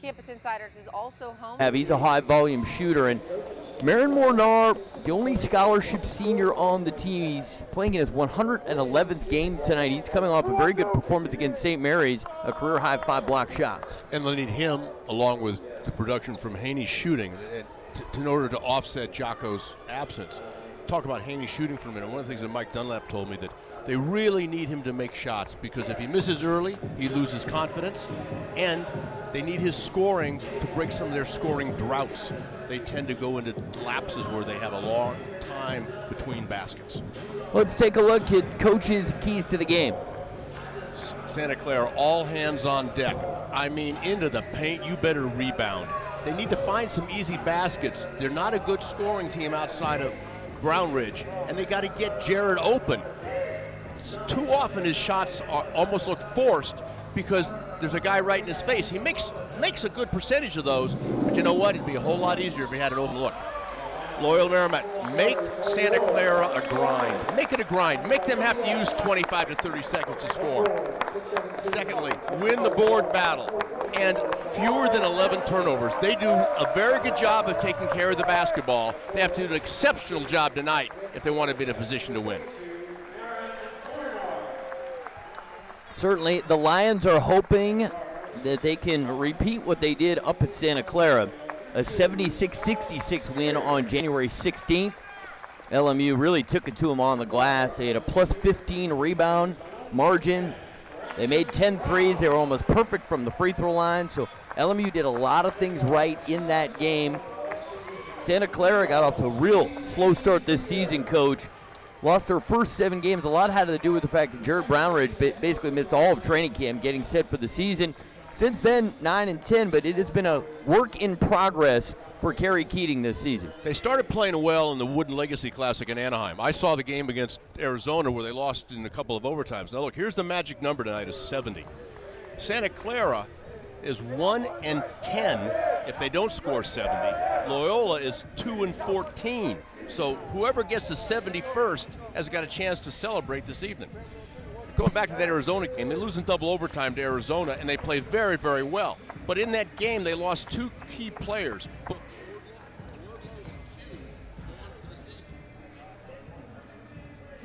Campus Insiders is also home. He's a high-volume shooter, and Marin Mornar, the only scholarship senior on the team. He's playing in his 111th game tonight. He's coming off a very good performance against St. Mary's, a career-high 5 block shots. And they'll need him, along with the production from Haney's shooting, in order to offset Jocko's absence. Talk about Haney shooting for a minute. One of the things that Mike Dunlap told me, that they really need him to make shots, because if he misses early, he loses confidence, and they need his scoring to break some of their scoring droughts. They tend to go into lapses where they have a long time between baskets. Let's take a look at Coach's keys to the game. Santa Clara, all hands on deck. I mean, into the paint, you better rebound. They need to find some easy baskets. They're not a good scoring team outside of Brown Ridge, and they got to get Jared open. Too often his shots almost look forced because there's a guy right in his face. He makes a good percentage of those, but you know what? It'd be a whole lot easier if he had an open look. Loyola Marymount, make Santa Clara a grind. Make it a grind. Make them have to use 25 to 30 seconds to score. Secondly, win the board battle, and fewer than 11 turnovers. They do a very good job of taking care of the basketball. They have to do an exceptional job tonight if they want to be in a position to win. Certainly, the Lions are hoping that they can repeat what they did up at Santa Clara, a 76-66 win on January 16th. LMU really took it to them on the glass. They had a plus 15 rebound margin. They made 10 threes. They were almost perfect from the free throw line. So LMU did a lot of things right in that game. Santa Clara got off to a real slow start this season, Coach. Lost their first 7 games. A lot had to do with the fact that Jared Brownridge basically missed all of training camp getting set for the season. Since then, 9-10, but it has been a work in progress for Kerry Keating this season. They started playing well in the Wooden Legacy Classic in Anaheim. I saw the game against Arizona where they lost in a couple of overtimes. Now look, here's the magic number tonight is 70. Santa Clara is 1-10 if they don't score 70. Loyola is 2-14. So whoever gets to 70 first has got a chance to celebrate this evening. Going back to that Arizona game, they lose in double overtime to Arizona, and they play very, very well. But in that game, they lost 2 key players.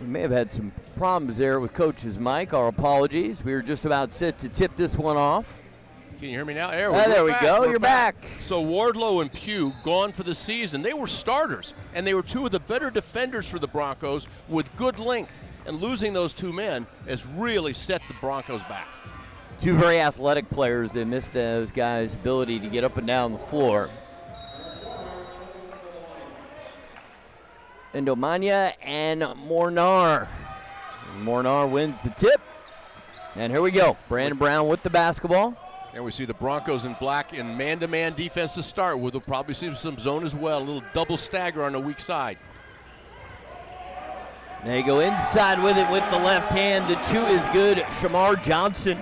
We may have had some problems there with Coach's mic. Our apologies. We were just about set to tip this one off. Can you hear me now? There we go. You're back. So Wardlow and Pugh gone for the season. They were starters, and they were 2 of the better defenders for the Broncos with good length. And losing those 2 men has really set the Broncos back. 2 very athletic players. They missed those guys' ability to get up and down the floor. Endomania and Mornar. Mornar wins the tip. And here we go. Brandon Brown with the basketball. And we see the Broncos in black in man-to-man defense to start with. We'll probably see some zone as well. A little double stagger on the weak side. They go inside with it with the left hand. The 2 is good. Shamar Johnson.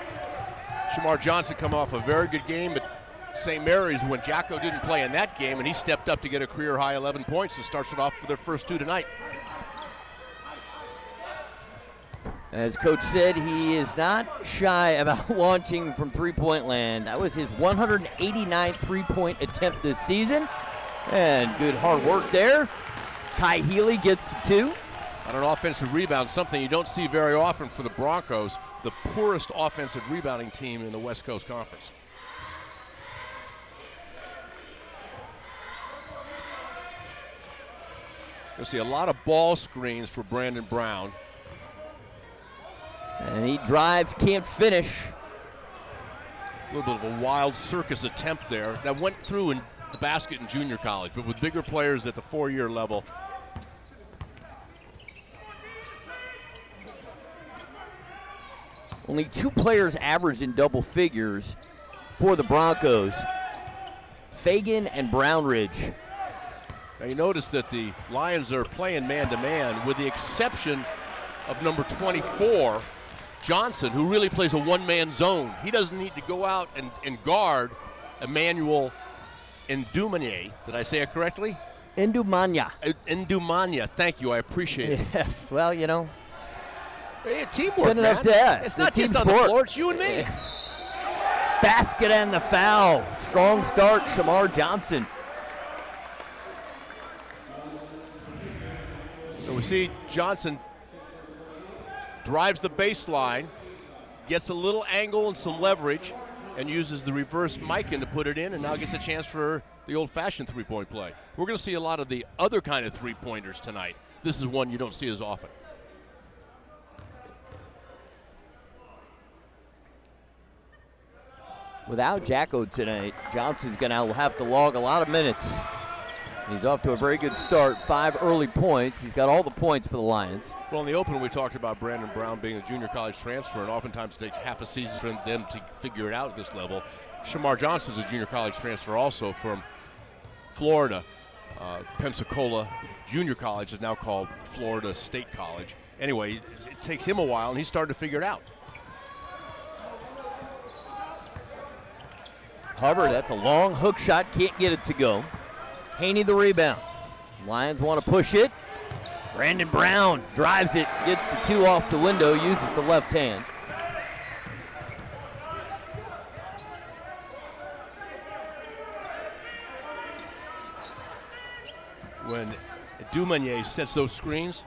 Shamar Johnson come off a very good game at St. Mary's when Jocko didn't play in that game, and he stepped up to get a career-high 11 points and starts it off for their first 2 tonight. As Coach said, he is not shy about launching from three-point land. That was his 189th three-point attempt this season. And good hard work there. Kai Healy gets the 2. On an offensive rebound, something you don't see very often for the Broncos, the poorest offensive rebounding team in the West Coast Conference. You'll see a lot of ball screens for Brandon Brown. And he drives, can't finish. A little bit of a wild circus attempt there that went through in the basket in junior college, but with bigger players at the 4-year level. Only 2 players averaged in double figures for the Broncos, Fagan and Brownridge. Now you notice that the Lions are playing man-to-man with the exception of number 24, Johnson, who really plays a one-man zone. He doesn't need to go out and guard Emmanuel Ndumanye. Did I say it correctly? Ndumanya. Ndumanya, thank you, I appreciate it. Yes, well, you know. Hey, teamwork, man. It's not just on the floor, it's you and me. basket and the foul. Strong start, Shamar Johnson. So we see Johnson drives the baseline, gets a little angle and some leverage, and uses the reverse Mikan to put it in, and now gets a chance for the old-fashioned three-point play. We're going to see a lot of the other kind of three-pointers tonight. This is one you don't see as often. Without Jacko tonight, Johnson's going to have to log a lot of minutes. He's off to a very good start, 5 early points. He's got all the points for the Lions. Well, in the open, we talked about Brandon Brown being a junior college transfer, and oftentimes it takes half a season for them to figure it out at this level. Shamar Johnson's a junior college transfer also from Florida. Pensacola Junior College is now called Florida State College. Anyway, it takes him a while, and he's starting to figure it out. Hubbard, that's a long hook shot, can't get it to go. Haney the rebound. Lions want to push it. Brandon Brown drives it, gets the 2 off the window, uses the left hand. When Dumanier sets those screens,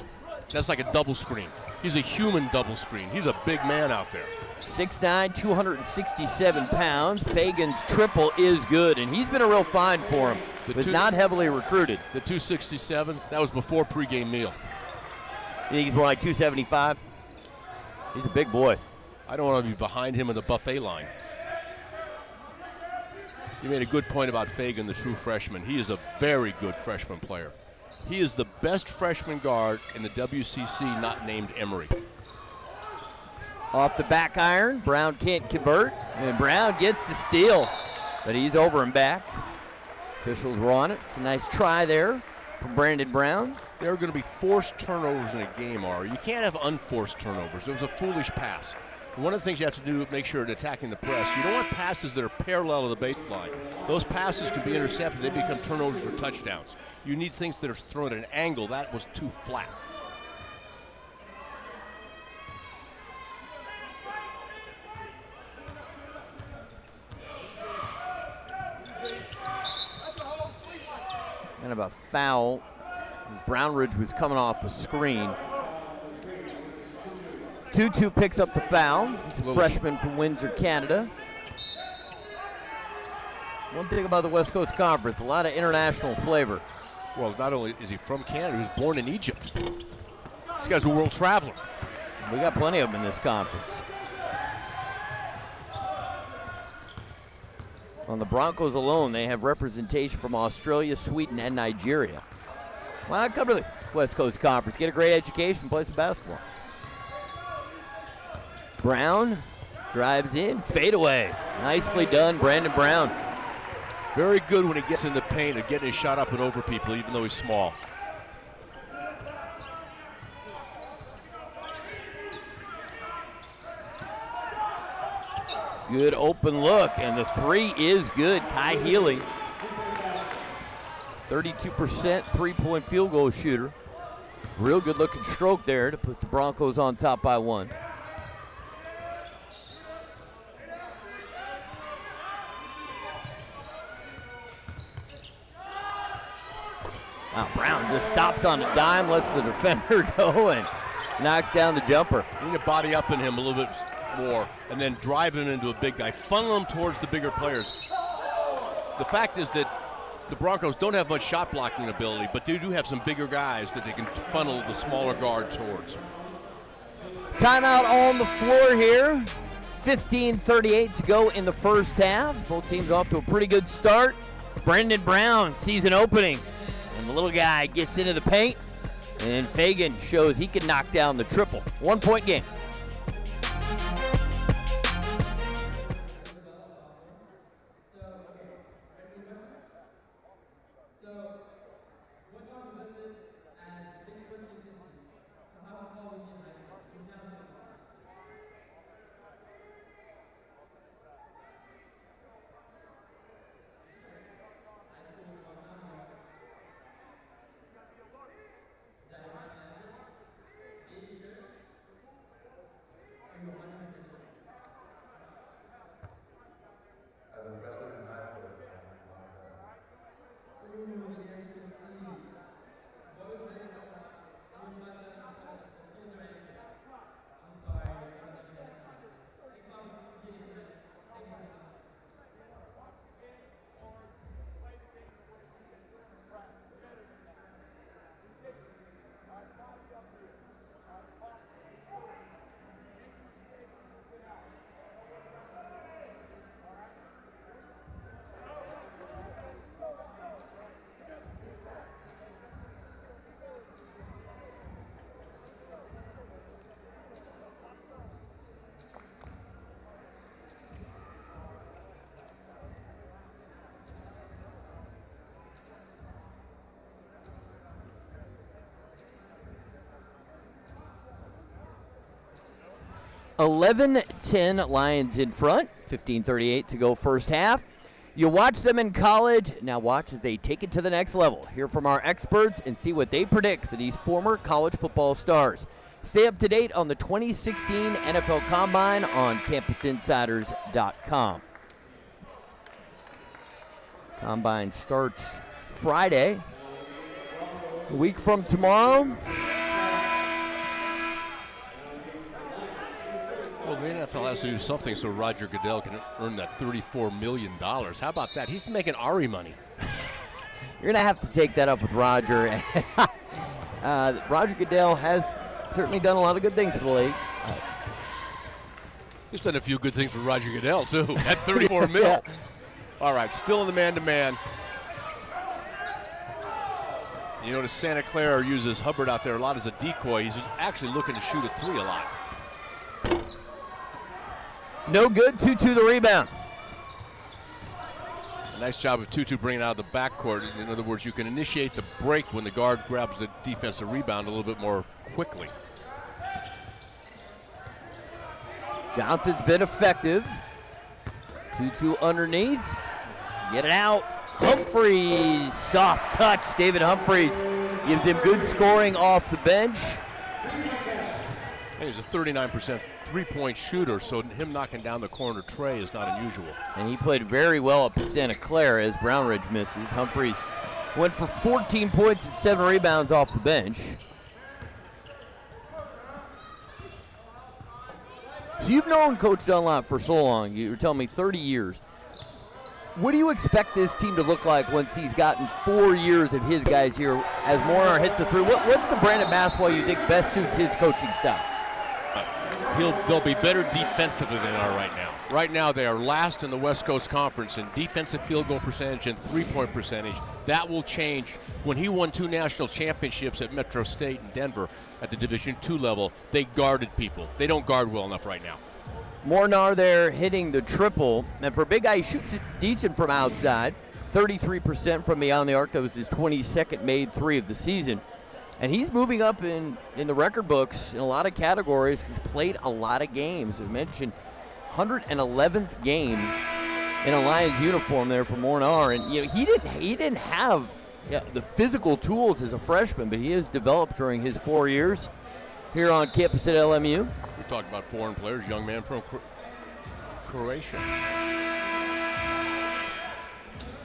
that's like a double screen. He's a human double screen. He's a big man out there. 6'9", 267 pounds. Fagan's triple is good, and he's been a real find for him. Was not heavily recruited. The 267, that was before pregame meal. You think he's more like 275? He's a big boy. I don't want to be behind him in the buffet line. You made a good point about Fagan, the true freshman. He is a very good freshman player. He is the best freshman guard in the WCC not named Emory. Off the back iron, Brown can't convert, and Brown gets the steal, but he's over and back. Officials were on it. It's a nice try there from Brandon Brown. There are going to be forced turnovers in a game, Ari. You can't have unforced turnovers. It was a foolish pass. One of the things you have to do to make sure that attacking the press, you don't want passes that are parallel to the baseline. Those passes can be intercepted. They become turnovers for touchdowns. You need things that are thrown at an angle. That was too flat. Kind of a foul. Brownridge was coming off a screen. Tutu picks up the foul. He's a freshman from Windsor, Canada. One thing about the West Coast Conference, a lot of international flavor. Well, not only is he from Canada, he was born in Egypt. This guy's a world traveler. We got plenty of them in this conference. On the Broncos alone, they have representation from Australia, Sweden, and Nigeria. Why not come to the West Coast Conference, get a great education, play some basketball? Brown drives in, fadeaway. Nicely done, Brandon Brown. Very good when he gets in the paint of getting his shot up and over people, even though he's small. Good open look, and the 3 is good. Kai Healy, 32% three-point field goal shooter. Real good looking stroke there to put the Broncos on top by 1. Wow, Brown just stops on a dime, lets the defender go, and knocks down the jumper. You need to body up in him a little bit more and then drive him into a big guy. Funnel him towards the bigger players. The fact is that the Broncos don't have much shot blocking ability, but they do have some bigger guys that they can funnel the smaller guard towards. Timeout on the floor here. 15:38 to go in the first half. Both teams off to a pretty good start. Brandon Brown sees an opening, and the little guy gets into the paint, and Fagan shows he can knock down the triple. 1-point game. 11-10 Lions in front, 15:38 to go first half. You watch them in college, now watch as they take it to the next level. Hear from our experts and see what they predict for these former college football stars. Stay up to date on the 2016 NFL Combine on CampusInsiders.com. Combine starts Friday, a week from tomorrow. Well, the NFL has to do something so Roger Goodell can earn that $34 million. How about that? He's making Ari money. You're going to have to take that up with Roger. Roger Goodell has certainly done a lot of good things for the league. He's done a few good things for Roger Goodell, too, at $34 million. Yeah. All right, still in the man-to-man. You notice Santa Clara uses Hubbard out there a lot as a decoy. He's actually looking to shoot a three a lot. No good, 2-2 the rebound. A nice job of Tutu bringing it out of the backcourt. In other words, you can initiate the break when the guard grabs the defensive rebound a little bit more quickly. Johnson's been effective. 2-2 underneath. Get it out. Humphreys, soft touch. David Humphreys gives him good scoring off the bench. He's a 39% three-point shooter, so him knocking down the corner tray is not unusual. And he played very well up at Santa Clara as Brownridge misses. Humphreys went for 14 points and 7 rebounds off the bench. So you've known Coach Dunlop for so long. You were telling me 30 years. What do you expect this team to look like once he's gotten 4 years of his guys here as Mornar hits the three? What's the brand of basketball you think best suits his coaching style? They'll be better defensively than they are right now. Right now, they are last in the West Coast Conference in defensive field goal percentage and three-point percentage. That will change. When he won 2 national championships at Metro State and Denver at the Division II level, they guarded people. They don't guard well enough right now. Mornar there hitting the triple. And for a big guy, he shoots it decent from outside. 33% from beyond the arc. That was his 22nd made three of the season. And he's moving up in the record books in a lot of categories. He's played a lot of games. I mentioned 111th game in a Lions uniform there for Mornar. And he didn't have the physical tools as a freshman, but he has developed during his 4 years here on campus at LMU. We're talking about foreign players, young man from Croatia.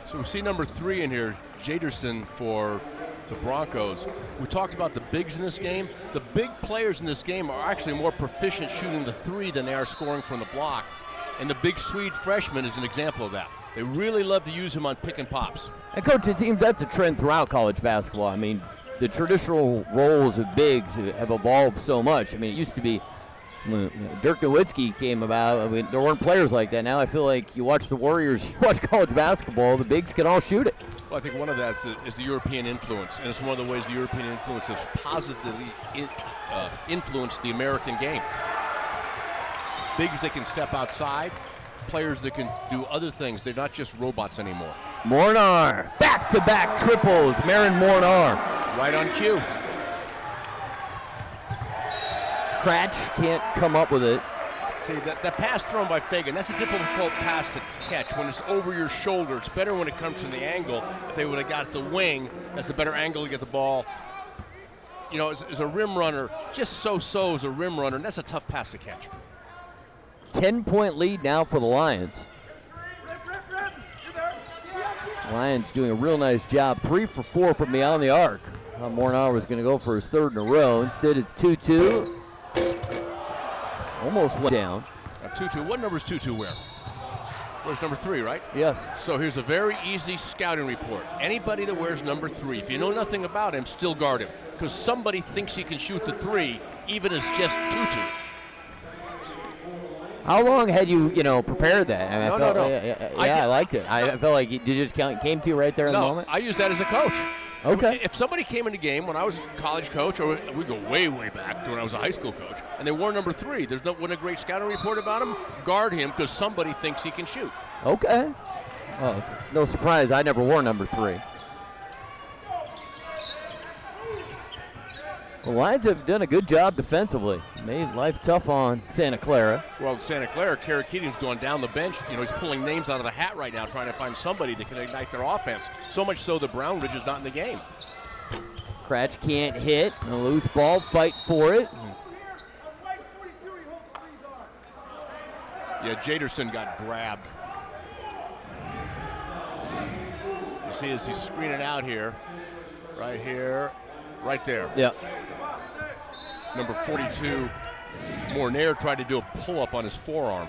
So we see number 3 in here, Jaderson for the Broncos. We talked about the bigs in this game. The big players in this game are actually more proficient shooting the three than they are scoring from the block. And the big Swede freshman is an example of that. They really love to use him on pick and pops. And Coach, it seems that's a trend throughout college basketball. I mean, the traditional roles of bigs have evolved so much. I mean, it used to be when Dirk Nowitzki came about. I mean, there weren't players like that. Now I feel like you watch the Warriors, you watch college basketball, the bigs can all shoot it. Well, I think one of that is the European influence, and it's one of the ways the European influence has positively influenced the American game. Bigs that can step outside, players that can do other things. They're not just robots anymore. Mornar, back-to-back triples, Marin Mornar. Right on cue. Cratch can't come up with it. See, that pass thrown by Fagan, that's a difficult pass to catch when it's over your shoulder. It's better when it comes from the angle. If they would have got the wing, that's a better angle to get the ball. You know, as a rim runner, just so-so as a rim runner, and that's a tough pass to catch. 10-point lead now for the Lions. Lions doing a real nice job. 3 for 4 from beyond the arc. Mornar was going to go for his 3rd in a row. Instead, it's 2-2. Almost went down. 2-2. What number is 2-2 wear? Wears number 3, right? Yes. So here's a very easy scouting report. Anybody that wears number 3, if you know nothing about him, still guard him. Because somebody thinks he can shoot the 3, even as just 2-2. How long had you prepared that? I mean, No. I liked it. I felt like you just came to you right there in the moment. I use that as a coach. Okay. If somebody came in the game when I was a college coach, or we go way, way back to when I was a high school coach, and they wore number 3, wasn't a great scouting report about him? Guard him because somebody thinks he can shoot. Okay. Well, it's no surprise I never wore number 3. The Lions have done a good job defensively. Made life tough on Santa Clara. Well, Santa Clara, Kerry Keating's going down the bench. You know, he's pulling names out of the hat right now, trying to find somebody that can ignite their offense. So much so that Brown Ridge is not in the game. Cratch can't hit. A loose ball, fight for it. Yeah, Jaderston got grabbed. You see as he's screening out here, right there. Yeah. Number 42, Mornair tried to do a pull-up on his forearm.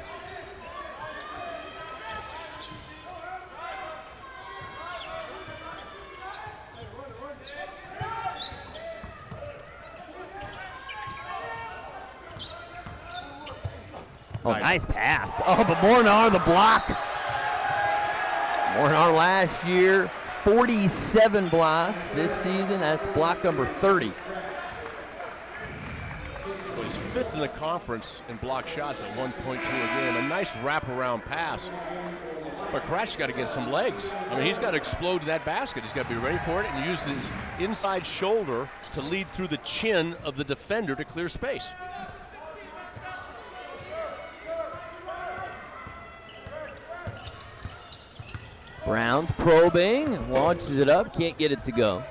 Oh, nice pass. Oh, but Mornar, the block. Mornar last year, 47 blocks. This season, that's block number 30. So he's 5th in the conference in block shots at 1.2 a game. A nice wraparound pass. But Cratch's got to get some legs. I mean, he's got to explode that basket. He's got to be ready for it and use his inside shoulder to lead through the chin of the defender to clear space. Brown's probing, launches it up, can't get it to go.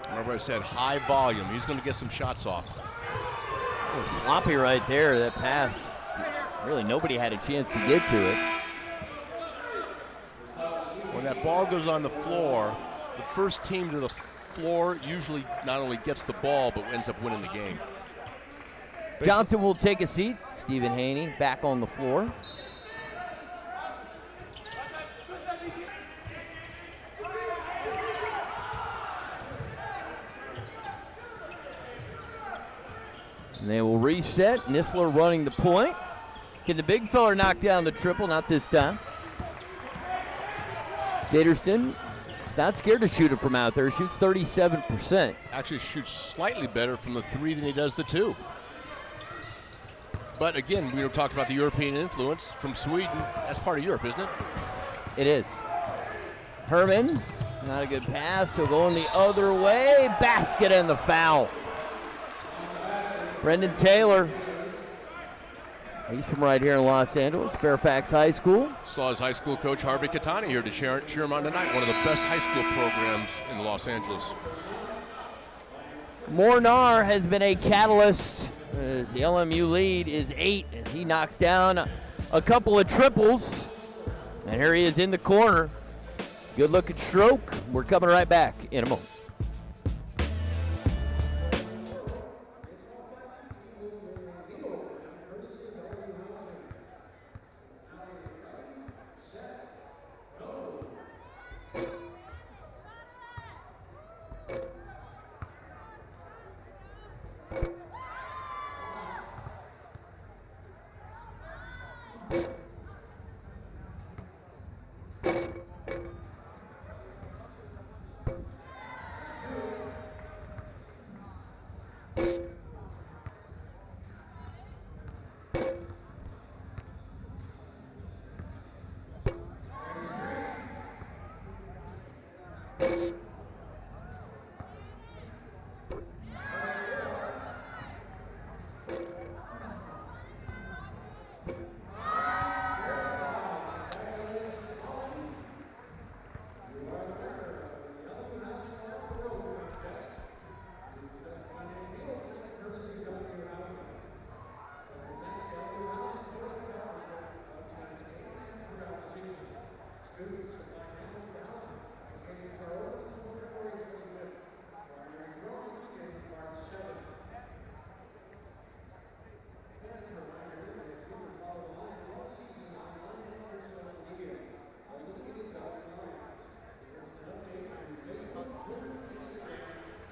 Remember I said high volume. He's going to get some shots off. Sloppy right there, that pass. Really, nobody had a chance to get to it. When that ball goes on the floor, the first team to the floor usually not only gets the ball, but ends up winning the game. Johnson will take a seat. Stephen Haney back on the floor. And they will reset. Nistler running the point. Can the big fella knock down the triple? Not this time. Jaderston is not scared to shoot it from out there. Shoots 37%. Actually shoots slightly better from the 3 than he does the 2. But again, we talked about the European influence from Sweden. That's part of Europe, isn't it? It is. Herman, not a good pass, so going the other way. Basket and the foul. Brendan Taylor, he's from right here in Los Angeles, Fairfax High School. Saw his high school coach Harvey Catani here to cheer him on tonight. One of the best high school programs in Los Angeles. Mornar has been a catalyst as the LMU lead is 8 as he knocks down a couple of triples. And here he is in the corner. Good looking stroke. We're coming right back in a moment.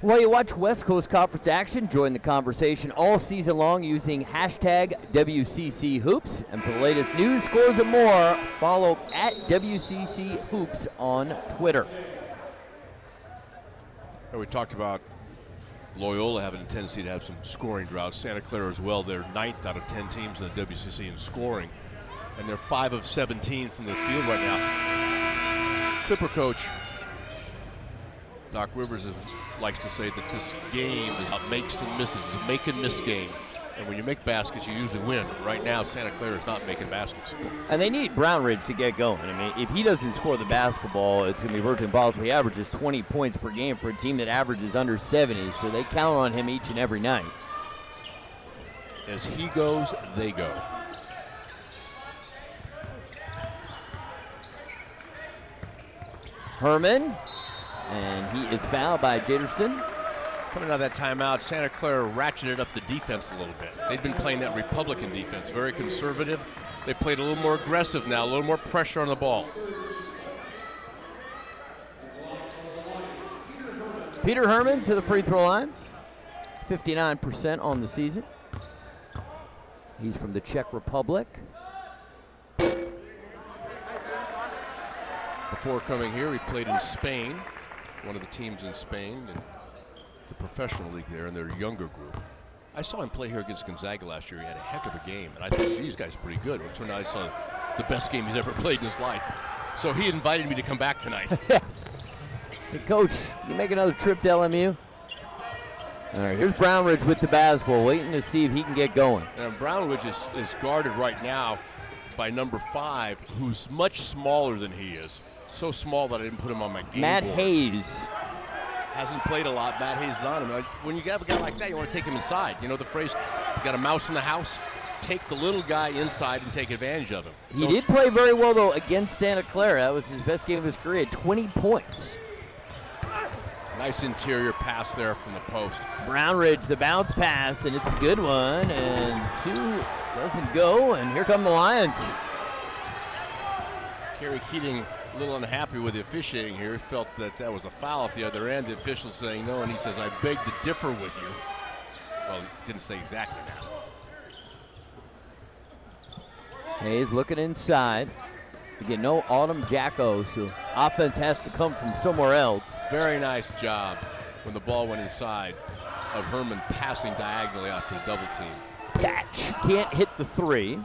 While you watch West Coast Conference action, join the conversation all season long using hashtag WCC Hoops. And for the latest news, scores, and more, follow at WCC Hoops on Twitter. We talked about Loyola having a tendency to have some scoring droughts. Santa Clara as well. They're 9th out of 10 teams in the WCC in scoring. And they're 5 of 17 from the field right now. Clipper coach Doc Rivers likes to say that this game is about makes and misses. It's a make and miss game. And when you make baskets, you usually win. Right now, Santa Clara is not making baskets. And they need Brownridge to get going. I mean, if he doesn't score the basketball, it's going to be virtually impossible. He averages 20 points per game for a team that averages under 70, so they count on him each and every night. As he goes, they go. Herman, and he is fouled by Jaderston. Coming out of that timeout, Santa Clara ratcheted up the defense a little bit. They've been playing that Republican defense, very conservative. They played a little more aggressive now, a little more pressure on the ball. Peter Herman to the free throw line, 59% on the season. He's from the Czech Republic. Before coming here, he played in Spain, one of the teams in Spain, and the professional league there in their younger group. I saw him play here against Gonzaga last year. He had a heck of a game, and I thought, these guys pretty good. Well, it turned out I saw the best game he's ever played in his life. So he invited me to come back tonight. Yes. Hey, Coach, you make another trip to LMU? All right, here's Brownridge with the basketball, waiting to see if he can get going. And Brownridge is guarded right now by number 5, who's much smaller than he is. So small that I didn't put him on my game Matt board. Hayes. Hasn't played a lot. Matt Hayes is on him. When you have a guy like that, you want to take him inside. You know the phrase, you got a mouse in the house? Take the little guy inside and take advantage of him. He did play very well, though, against Santa Clara. That was his best game of his career, 20 points. Nice interior pass there from the post. Brownridge, the bounce pass, and it's a good one. And 2 doesn't go, and here come the Lions. Kerry Keating a little unhappy with the officiating here. He felt that was a foul at the other end. The official saying no, and he says, I beg to differ with you. Well, he didn't say exactly that. Hayes looking inside. Again, no Autumn Jacko, so offense has to come from somewhere else. Very nice job when the ball went inside of Herman passing diagonally out to the double team. Catch, can't hit the 3.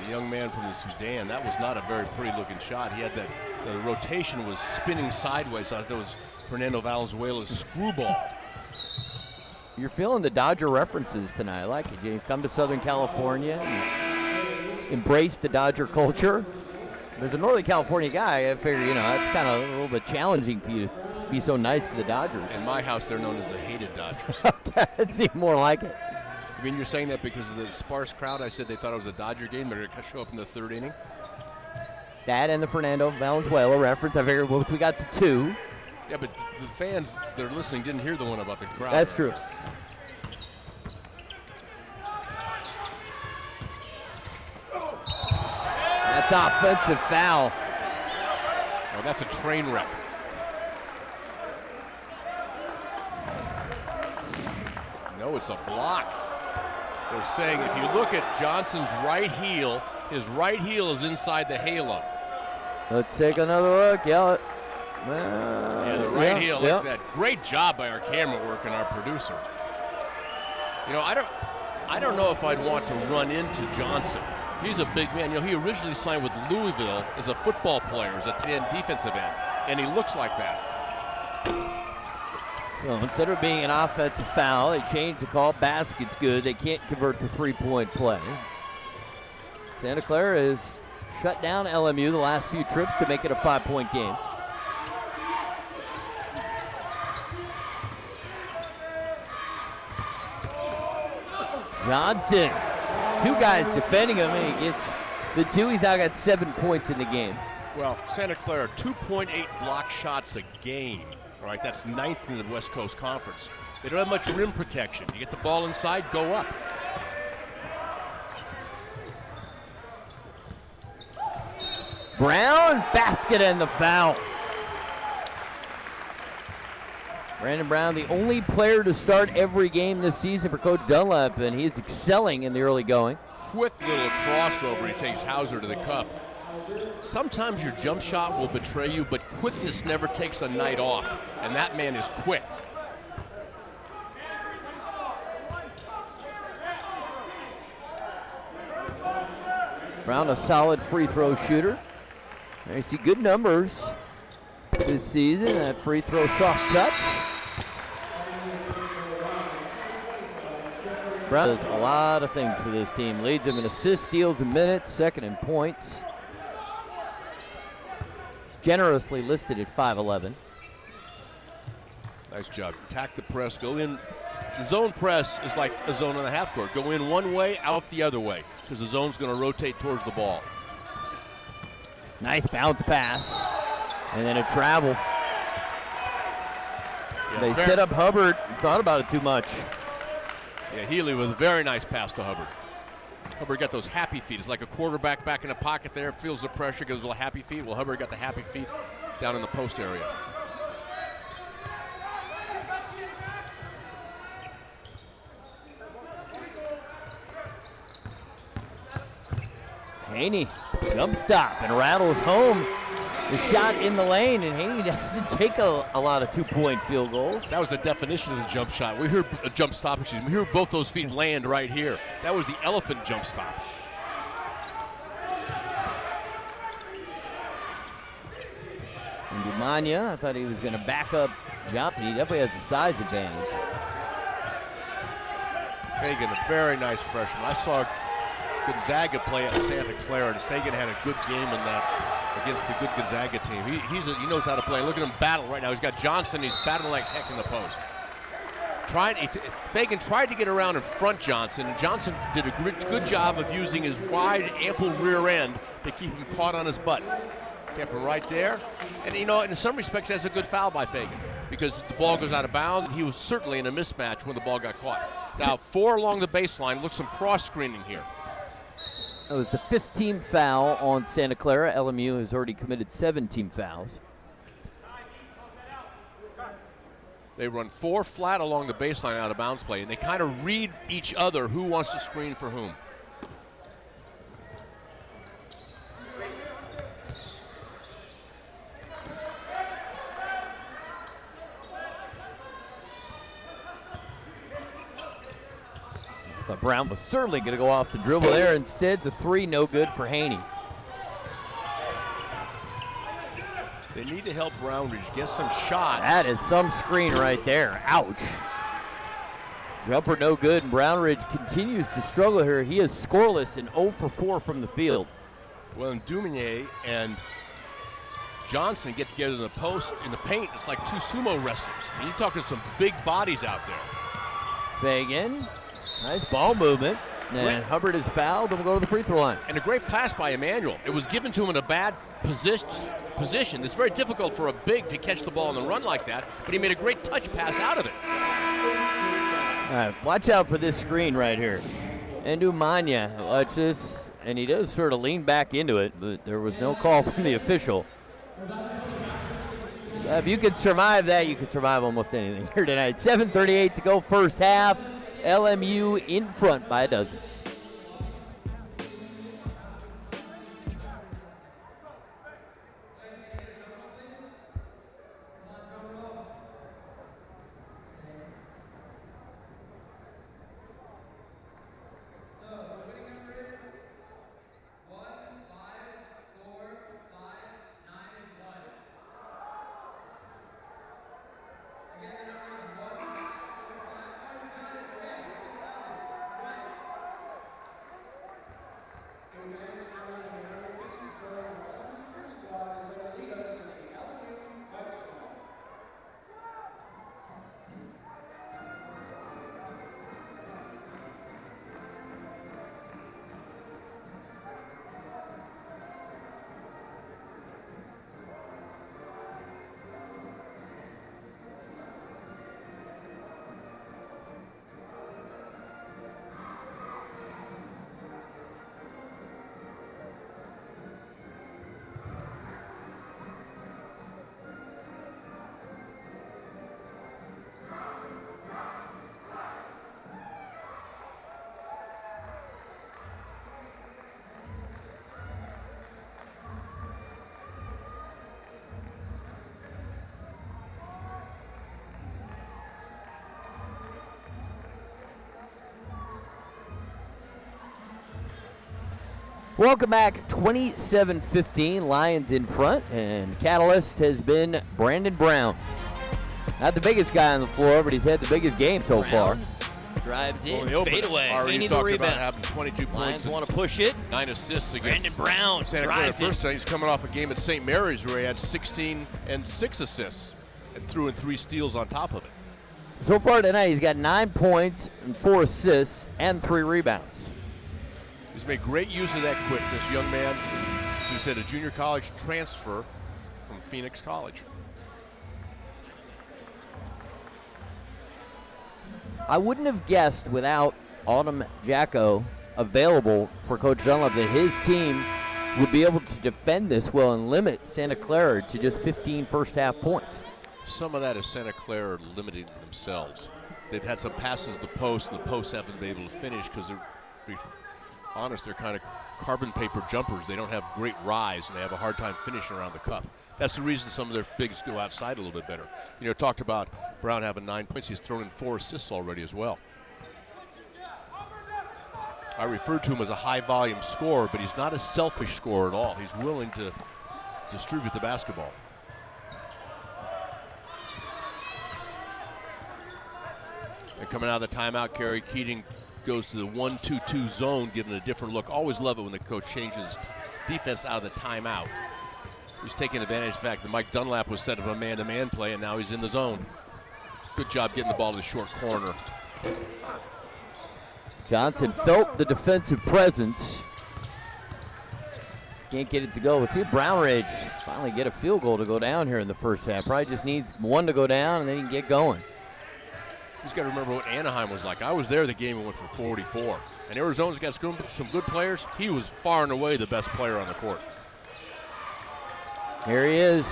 The young man from the Sudan, that was not a very pretty looking shot. He had the rotation was spinning sideways. I thought that was Fernando Valenzuela's screwball. You're feeling the Dodger references tonight. I like it. You come to Southern California, and embrace the Dodger culture. As a Northern California guy, I figure, that's kind of a little bit challenging for you to be so nice to the Dodgers. In my house, they're known as the hated Dodgers. Okay, it seemed more like it. I mean, you're saying that because of the sparse crowd? I said they thought it was a Dodger game. They're going to show up in the 3rd inning. That and the Fernando Valenzuela reference. I figured once we got to 2. Yeah, but the fans that are listening didn't hear the one about the crowd. That's true. That's offensive foul. Oh, that's a train wreck. No, it's a block. They're saying if you look at Johnson's right heel, his right heel is inside the halo. Let's take another look. Yeah, the right heel. Look at that. Great job by our camera work and our producer. I don't know if I'd want to run into Johnson. He's a big man. He originally signed with Louisville as a football player, as a defensive end, and he looks like that. Well, instead of being an offensive foul, they changed the call. Basket's good. They can't convert the 3-point play. Santa Clara has shut down LMU the last few trips to make it a 5-point game. Johnson, 2 guys defending him, and he gets the 2. He's now got 7 points in the game. Well, Santa Clara, 2.8 block shots a game. All right, that's 9th in the West Coast Conference. They don't have much rim protection. You get the ball inside, go up. Brown, basket and the foul. Brandon Brown, the only player to start every game this season for Coach Dunlap, and he is excelling in the early going. Quick little crossover. He takes Hauser to the cup. Sometimes your jump shot will betray you, but quickness never takes a night off, and that man is quick. Brown, a solid free throw shooter. There you see good numbers. this season. That free throw soft touch. Brown does a lot of things for this team. Leads them in assists, steals, and minutes, second in points. He's generously listed at 5'11". Nice job. Attack the press, go in. The zone press is like a zone on the half court. Go in one way, out the other way, because the zone's going to rotate towards the ball. Nice bounce pass. And then a travel. Yeah, they set up Hubbard, thought about it too much. Yeah, Healy with a very nice pass to Hubbard. Hubbard got those happy feet. It's like a quarterback back in the pocket there, feels the pressure, goes a little happy feet. Well, Hubbard got the happy feet down in the post area. Haney, jump stop and rattles home the shot in the lane, and Haney doesn't take a lot of two-point field goals. That was the definition of the jump shot. We heard a jump stop, excuse me. We heard both those feet land right here. That was the elephant jump stop. And Dumania, I thought he was going to back up Johnson. He definitely has a size advantage. Fagan, a very nice freshman. I saw Gonzaga play at Santa Clara, and Fagan had a good game in that against the good Gonzaga team. He knows how to play. Look at him battle right now. He's got Johnson. He's battling like heck in the post. Fagan tried to get around and front Johnson, and Johnson did a good job of using his wide, ample rear end to keep him caught on his butt. Kept him right there. And, you know, in some respects, that's a good foul by Fagan because the ball goes out of bounds, and he was certainly in a mismatch when the ball got caught. Now, 4 along the baseline. Look, some cross-screening here. That was the 15th foul on Santa Clara. LMU has already committed 17 fouls. They run 4 flat along the baseline out of bounds play, and they kind of read each other who wants to screen for whom. Thought Brown was certainly going to go off the dribble there. Instead, the 3 no good for Haney. They need to help Brownridge get some shots. That is some screen right there. Ouch. Jumper no good, and Brownridge continues to struggle here. He is scoreless and 0 for 4 from the field. Well, and Duminier and Johnson get together in the post, in the paint. It's like 2 sumo wrestlers. And you're talking some big bodies out there. Fagan. Nice ball movement. And Hubbard is fouled and will go to the free throw line. And a great pass by Emmanuel. It was given to him in a bad position. It's very difficult for a big to catch the ball on the run like that, but he made a great touch pass out of it. All right, watch out for this screen right here. Ndumanya, watch this. And he does sort of lean back into it, but there was no call from the official. If you could survive that, you could survive almost anything here tonight. 7:38 to go first half. LMU in front by a dozen. Welcome back, 27-15, Lions in front, and catalyst has been Brandon Brown. Not the biggest guy on the floor, but he's had the biggest game so far. Drives in, fade away. Already talked about having 22 points. Lions want to push it. 9 assists against Brandon Brown Santa Clara. drives First time he's coming off a game at St. Mary's where he had 16 and 6 assists and threw in 3 steals on top of it. So far tonight, he's got 9 points and 4 assists and 3 rebounds. He's made great use of that quickness, young man. As you said, a junior college transfer from Phoenix College. I wouldn't have guessed without Autumn Jacko available for Coach Dunlap that his team would be able to defend this well and limit Santa Clara to just 15 first half points. Some of that is Santa Clara limiting themselves. They've had some passes to the post, and the posts haven't been able to finish because they're, to be honest, they're kind of carbon paper jumpers. They don't have great rise, and they have a hard time finishing around the cup. That's the reason some of their bigs go outside a little bit better. You know, talked about Brown having 9 points. He's thrown in 4 assists already as well. I referred to him as a high-volume scorer, but he's not a selfish scorer at all. He's willing to distribute the basketball. And coming out of the timeout, Kerry Keating goes to the 1-2-2 zone, giving a different look. Always love it when the coach changes defense out of the timeout. He's taking advantage of the fact that Mike Dunlap was set up a man-to-man play, and now he's in the zone. Good job getting the ball to the short corner. Johnson felt the defensive presence. Can't get it to go. Let's see if Brown Ridge finally get a field goal to go down here in the first half. Probably just needs one to go down, and then he can get going. He's got to remember what Anaheim was like. I was there the game and went for 44. And Arizona's got some good players. He was far and away the best player on the court. Here he is,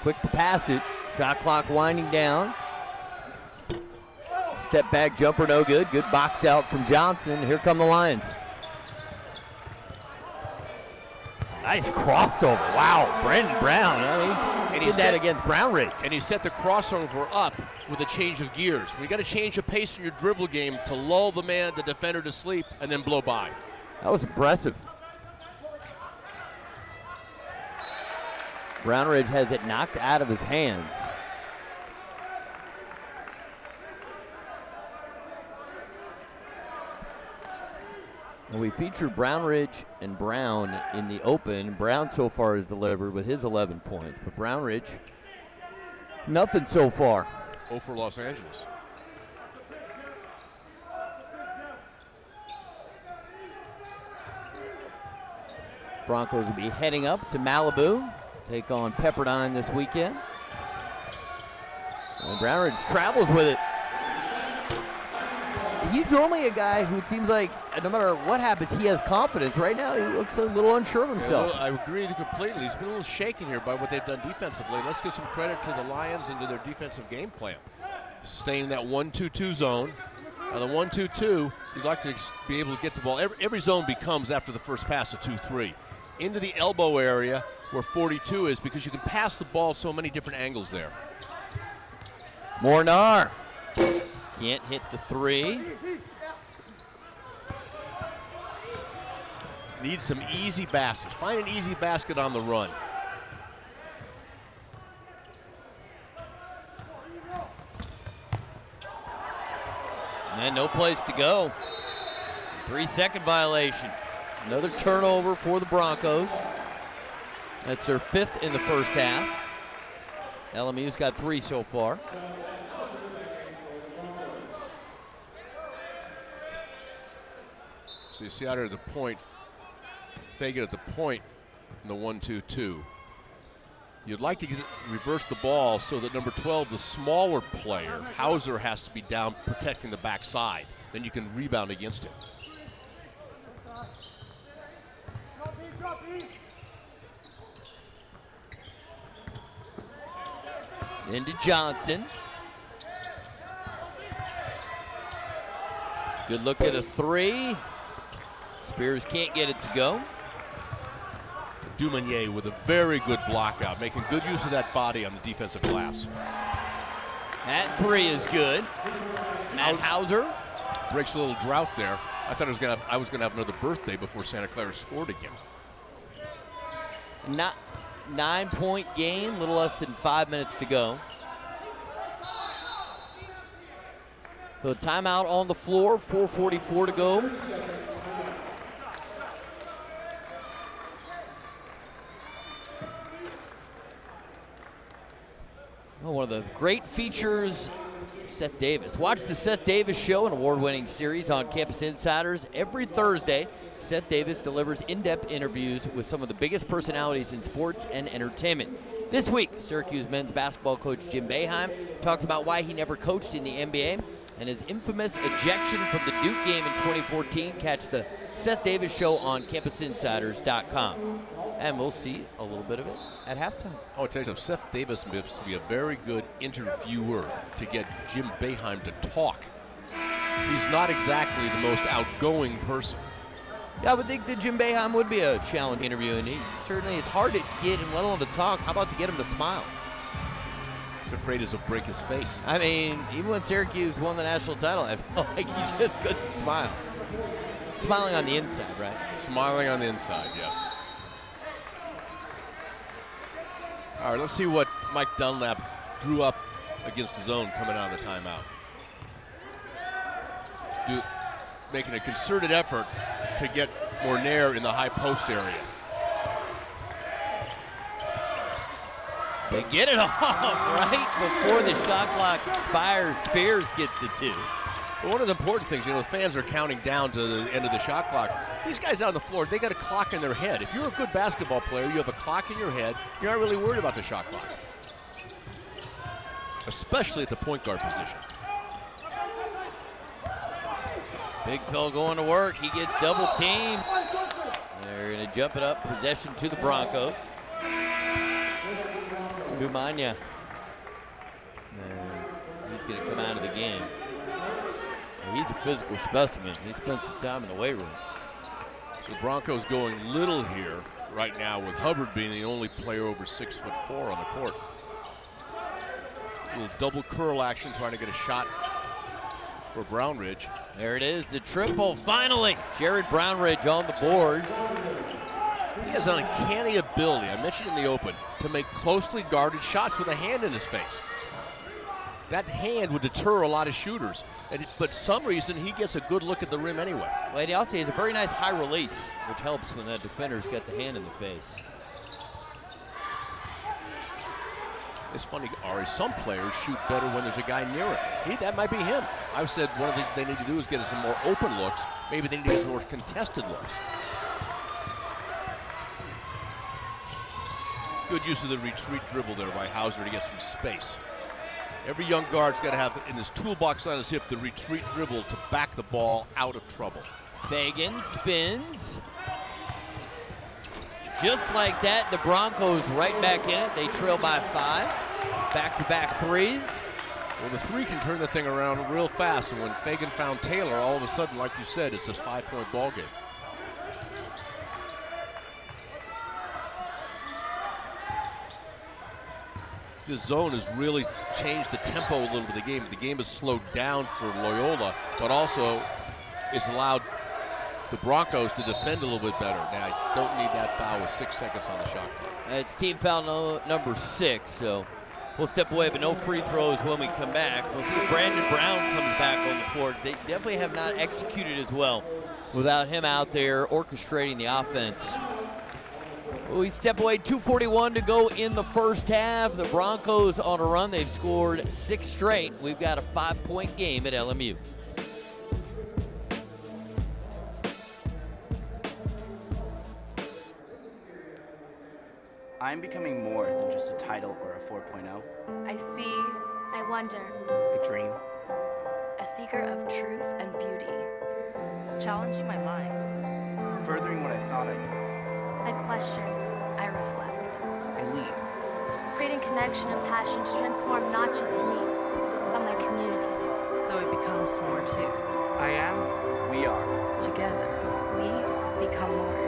quick to pass it. Shot clock winding down. Step back jumper, no good. Good box out from Johnson. Here come the Lions. Nice crossover. Wow, Brandon Brown. He did that against Brown Ridge. And he set the crossover up with a change of gears. We got to change the pace in your dribble game to lull the defender to sleep, and then blow by. That was impressive. Brown Ridge has it knocked out of his hands. We featured Brown Ridge and Brown in the open. Brown so far has delivered with his 11 points, but Brown Ridge, nothing so far. 0 for Los Angeles. Broncos will be heading up to Malibu, take on Pepperdine this weekend. And Brown Ridge travels with it. He's normally a guy who it seems like no matter what happens, he has confidence. Right now, he looks a little unsure of himself. I agree completely. He's been a little shaken here by what they've done defensively. Let's give some credit to the Lions and to their defensive game plan. Staying in that 1-2-2 zone. Now the 1-2-2, you'd like to be able to get the ball. Every zone becomes, after the first pass, a 2-3. Into the elbow area where 42 is, because you can pass the ball so many different angles there. Mornar can't hit the 3. Needs some easy baskets. Find an easy basket on the run. And no place to go. 3-second violation. Another turnover for the Broncos. That's their 5th in the first half. LMU's got 3 so far. So you see out here at the point, Fagan at the point in the 1-2-2. You'd like to reverse the ball so that number 12, the smaller player, Hauser, has to be down protecting the backside. Then you can rebound against him. Into Johnson. Good look at a 3. Spears can't get it to go. Dumanier with a very good block out, making good use of that body on the defensive glass. That 3 is good. Matt Hauser breaks a little drought there. I thought I was gonna have another birthday before Santa Clara scored again. Not 9-point game, little less than 5 minutes to go. So timeout on the floor, 4:44 to go. Oh, one of the great features, Seth Davis. Watch the Seth Davis Show, an award-winning series on Campus Insiders. Every Thursday, Seth Davis delivers in-depth interviews with some of the biggest personalities in sports and entertainment. This week, Syracuse men's basketball coach Jim Boeheim talks about why he never coached in the NBA and his infamous ejection from the Duke game in 2014. Catch the Seth Davis Show on CampusInsiders.com. And we'll see a little bit of it at halftime. I want to tell you something. Seth Davis must be a very good interviewer to get Jim Boeheim to talk. He's not exactly the most outgoing person. Yeah, I would think that Jim Boeheim would be a challenge interview, and certainly it's hard to get him, let alone to talk. How about to get him to smile? He's afraid he'll break his face. I mean, even when Syracuse won the national title, I felt like he just couldn't smile. Smiling on the inside, right? Smiling on the inside, yes. All right, let's see what Mike Dunlap drew up against the zone coming out of the timeout. Making a concerted effort to get Mornaire in the high post area. They get it off right before the shot clock expires. Spears gets the two. Well, one of the important things, the fans are counting down to the end of the shot clock. These guys out on the floor, they got a clock in their head. If you're a good basketball player, you have a clock in your head, you're not really worried about the shot clock. Especially at the point guard position. Big Phil going to work. He gets double teamed. They're going to jump it up. Possession to the Broncos. Dumania. And he's going to come out of the game. He's a physical specimen. He spent some time in the weight room. So the Broncos going little here right now, with Hubbard being the only player over 6'4" on the court. A little double curl action, trying to get a shot for Brownridge. There it is, the triple, finally. Jared Brownridge on the board. He has an uncanny ability, I mentioned in the open, to make closely guarded shots with a hand in his face. That hand would deter a lot of shooters, but some reason he gets a good look at the rim anyway. Well, he also has a very nice high release, which helps when the defenders get the hand in the face. It's funny, Ari, some players shoot better when there's a guy near it. That might be him. I've said one of the things they need to do is get some more open looks. Maybe they need to get more contested looks. Good use of the retreat dribble there by Hauser to get some space. Every young guard's got to have in his toolbox on his hip the retreat dribble to back the ball out of trouble. Fagan spins. Just like that, the Broncos right back in it. They trail by 5. Back-to-back threes. Well, the three can turn the thing around real fast, and when Fagan found Taylor, all of a sudden, like you said, it's a 5-point ball game. This zone has really changed the tempo a little bit of the game. The game has slowed down for Loyola, but also it's allowed the Broncos to defend a little bit better. Now, I don't need that foul with 6 seconds on the shot clock. It's team foul number 6, so we'll step away, but no free throws when we come back. We'll see if Brandon Brown comes back on the floor, because they definitely have not executed as well without him out there orchestrating the offense. We step away, 2:41 to go in the first half. The Broncos on a run. They've scored 6 straight. We've got a 5-point game at LMU. I'm becoming more than just a title or a 4.0. I see. I wonder. A dream. A seeker of truth and beauty. Challenging my mind. Furthering what I thought I knew. I question. I reflect. I lead. Creating connection and passion to transform not just me, but my community. So it becomes more too. I am. We are. Together. We become more.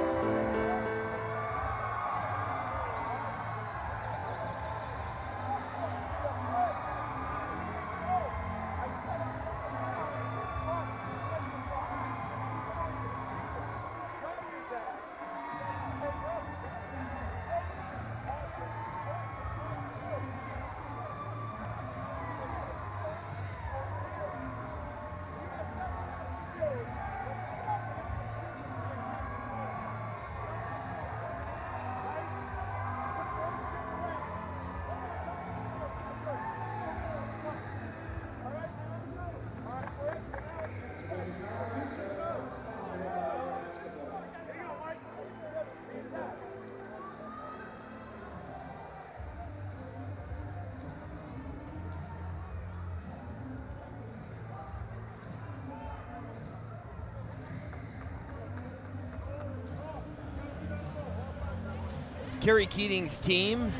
Kerry Keating's team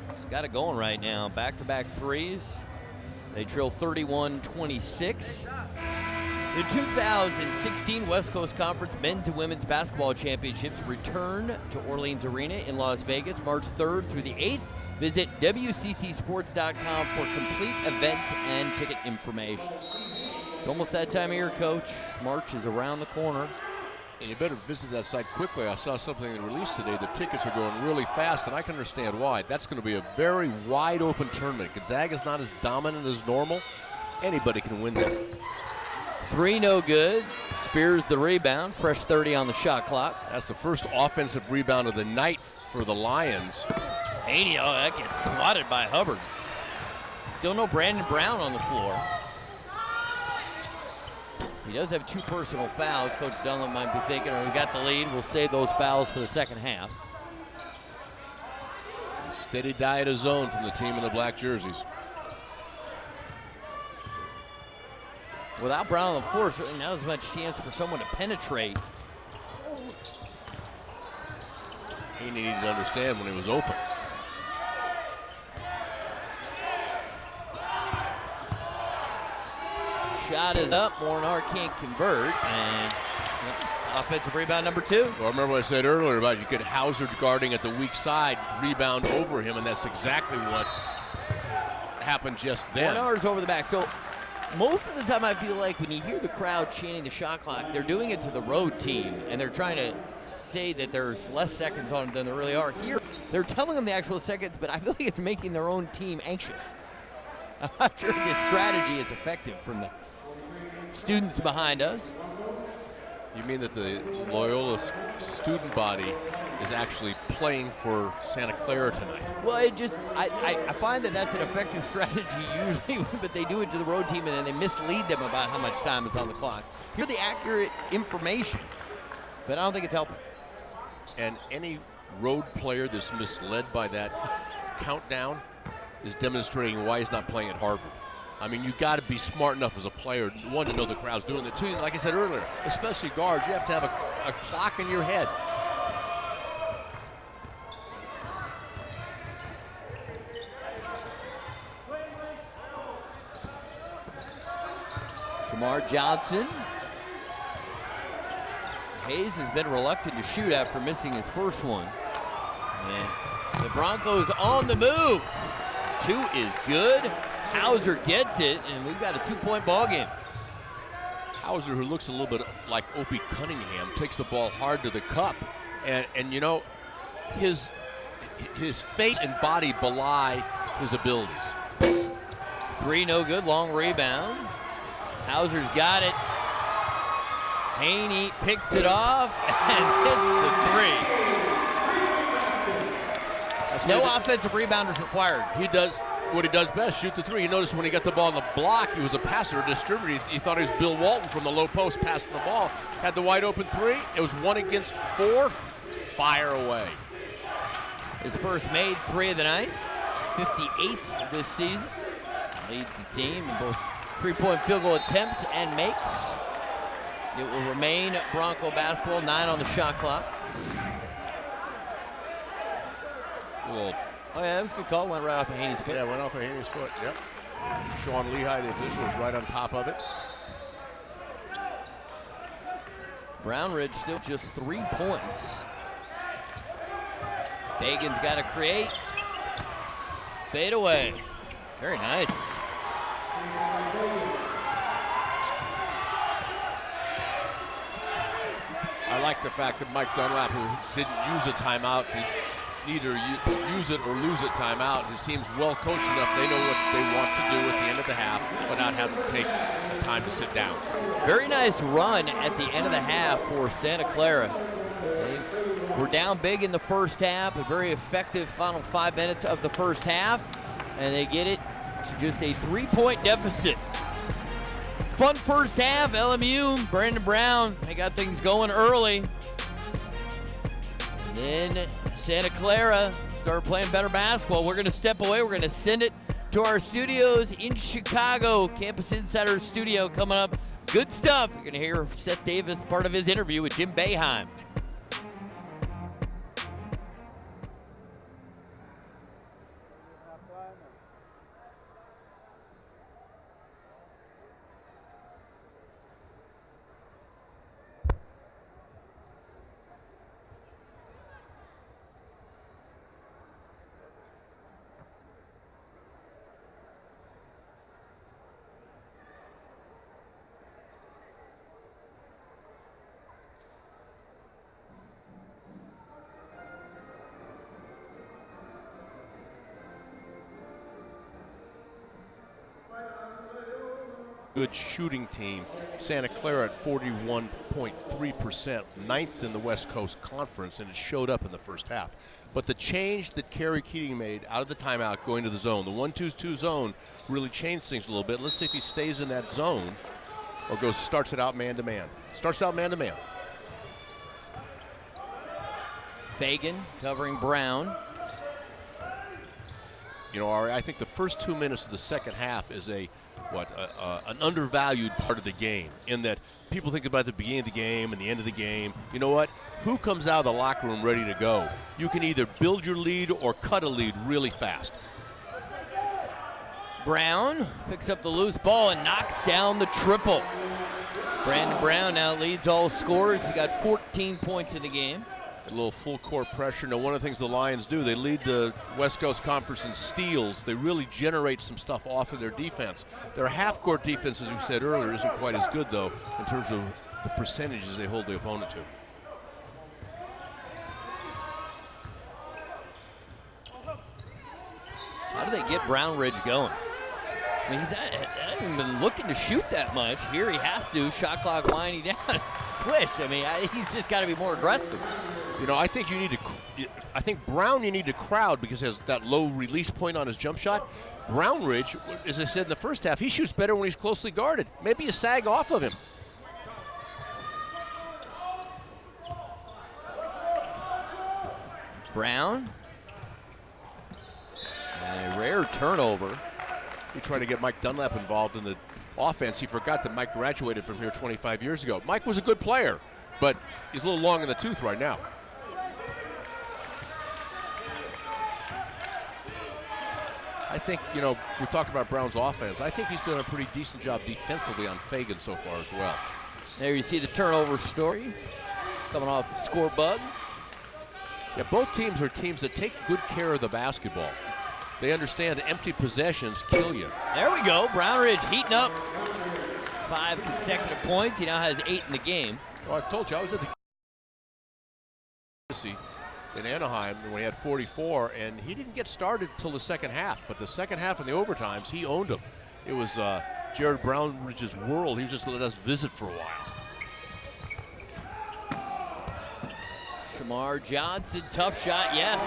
has got it going right now. Back-to-back threes. They trail 31-26. The 2016 West Coast Conference Men's and Women's Basketball Championships return to Orleans Arena in Las Vegas March 3rd through the 8th. Visit WCCSports.com for complete event and ticket information. It's almost that time of year, Coach. March is around the corner. And you better visit that site quickly. I saw something released today. The tickets are going really fast, and I can understand why. That's going to be a very wide-open tournament. Gonzaga's not as dominant as normal. Anybody can win that. 3 no good. Spears the rebound. Fresh 30 on the shot clock. That's the first offensive rebound of the night for the Lions. Haney, oh, that gets swatted by Hubbard. Still no Brandon Brown on the floor. He does have 2 personal fouls. Coach Dunlap might be thinking, we got the lead. We'll save those fouls for the second half. A steady diet of zone from the team in the black jerseys. Without Brown on the floor, certainly not as much chance for someone to penetrate. He needed to understand when he was open. Shot is up. Morinar can't convert. And offensive rebound number 2. Well, remember what I said earlier about you get Hauser guarding at the weak side, rebound over him, and that's exactly what happened just then. Morinar's over the back. So most of the time I feel like when you hear the crowd chanting the shot clock, they're doing it to the road team, and they're trying to say that there's less seconds on it than there really are. Here, they're telling them the actual seconds, but I feel like it's making their own team anxious. I'm not sure this strategy is effective from the students behind us. You mean that the Loyola student body is actually playing for Santa Clara tonight? Well, it just, I find that that's an effective strategy usually, but they do it to the road team and then they mislead them about how much time is on the clock. Hear the accurate information, but I don't think it's helping. And any road player that's misled by that countdown is demonstrating why he's not playing at Harvard. I mean, you got to be smart enough as a player, one, to know the crowd's doing it. Two, like I said earlier, especially guards, you have to have a clock in your head. Shamar Johnson. Hayes has been reluctant to shoot after missing his first one. And the Broncos on the move. 2 is good. Hauser gets it, and we've got a 2-point ball game. Hauser, who looks a little bit like Opie Cunningham, takes the ball hard to the cup. And you know, his face and body belie his abilities. 3 no good, long rebound. Hauser's got it. Haney picks it off and hits the 3. No offensive rebounders required. He does what he does best, shoot the 3. You notice when he got the ball on the block, he was a passer, a distributor. He thought he was Bill Walton from the low post passing the ball. Had the wide open 3. It was 1 against 4. Fire away. His first made 3 of the night. 58th this season. Leads the team in both 3-point field goal attempts and makes. It will remain Bronco basketball, 9 on the shot clock. Well, oh yeah, that was a good call. Went right off of Haney's foot. yeah, went off of Haney's foot. Yep. Sean Lehigh, the official, was right on top of it. Brownridge still just 3 points. Fagan's got to create. Fade away. Very nice. I like the fact that Mike Dunlap, who didn't use a timeout, can either use it or lose a timeout. His team's well coached enough. They know what they want to do at the end of the half without having to take time to sit down. Very nice run at the end of the half for Santa Clara. They were down big in the first half, a very effective final 5 minutes of the first half, and they get it to just a 3-point deficit. Fun first half, LMU, Brandon Brown, they got things going early. And then Santa Clara started playing better basketball. We're gonna step away, we're gonna send it to our studios in Chicago, Campus Insider Studio coming up. Good stuff. You're gonna hear Seth Davis, part of his interview with Jim Boeheim. good shooting team. Santa Clara at 41.3%, 9th in the West Coast Conference, and it showed up in the first half. But the change that Kerry Keating made out of the timeout going to the zone, the 1-2-2 zone, really changed things a little bit. Let's see if he stays in that zone or starts it out man-to-man. Starts out man-to-man. Fagan covering Brown. You know, I think the first 2 minutes of the second half is an undervalued part of the game, in that people think about the beginning of the game and the end of the game. You know what? Who comes out of the locker room ready to go? You can either build your lead or cut a lead really fast. Brown picks up the loose ball and knocks down the triple. Brandon Brown now leads all scorers. He's got 14 points in the game. A little full court pressure. Now, one of the things the Lions do, they lead the West Coast Conference in steals. They really generate some stuff off of their defense. Their half-court defense, as we said earlier, isn't quite as good, though, in terms of the percentages they hold the opponent to. How do they get Brown Ridge going? I mean, I haven't even been looking to shoot that much. Here he has to. Shot clock winding down. Swish. I mean, he's just got to be more aggressive. You know, I think Brown you need to crowd because he has that low release point on his jump shot. Brown Ridge, as I said in the first half, he shoots better when he's closely guarded. Maybe you sag off of him. Brown. And a rare turnover. He tried to get Mike Dunlap involved in the offense. He forgot that Mike graduated from here 25 years ago. Mike was a good player, but he's a little long in the tooth right now. I think, you know, we're talking about Brown's offense. I think he's doing a pretty decent job defensively on Fagan so far as well. There you see the turnover story coming off the score bug. Yeah, both teams are teams that take good care of the basketball. They understand empty possessions kill you. There we go. Brown Ridge heating up. 5 consecutive points. He now has 8 in the game. Well, I told you, I was at the in Anaheim when he had 44, and he didn't get started until the second half. But the second half and the overtimes, he owned them. It was Jared Brownridge's world. He was just let us visit for a while. Shamar Johnson, tough shot, yes.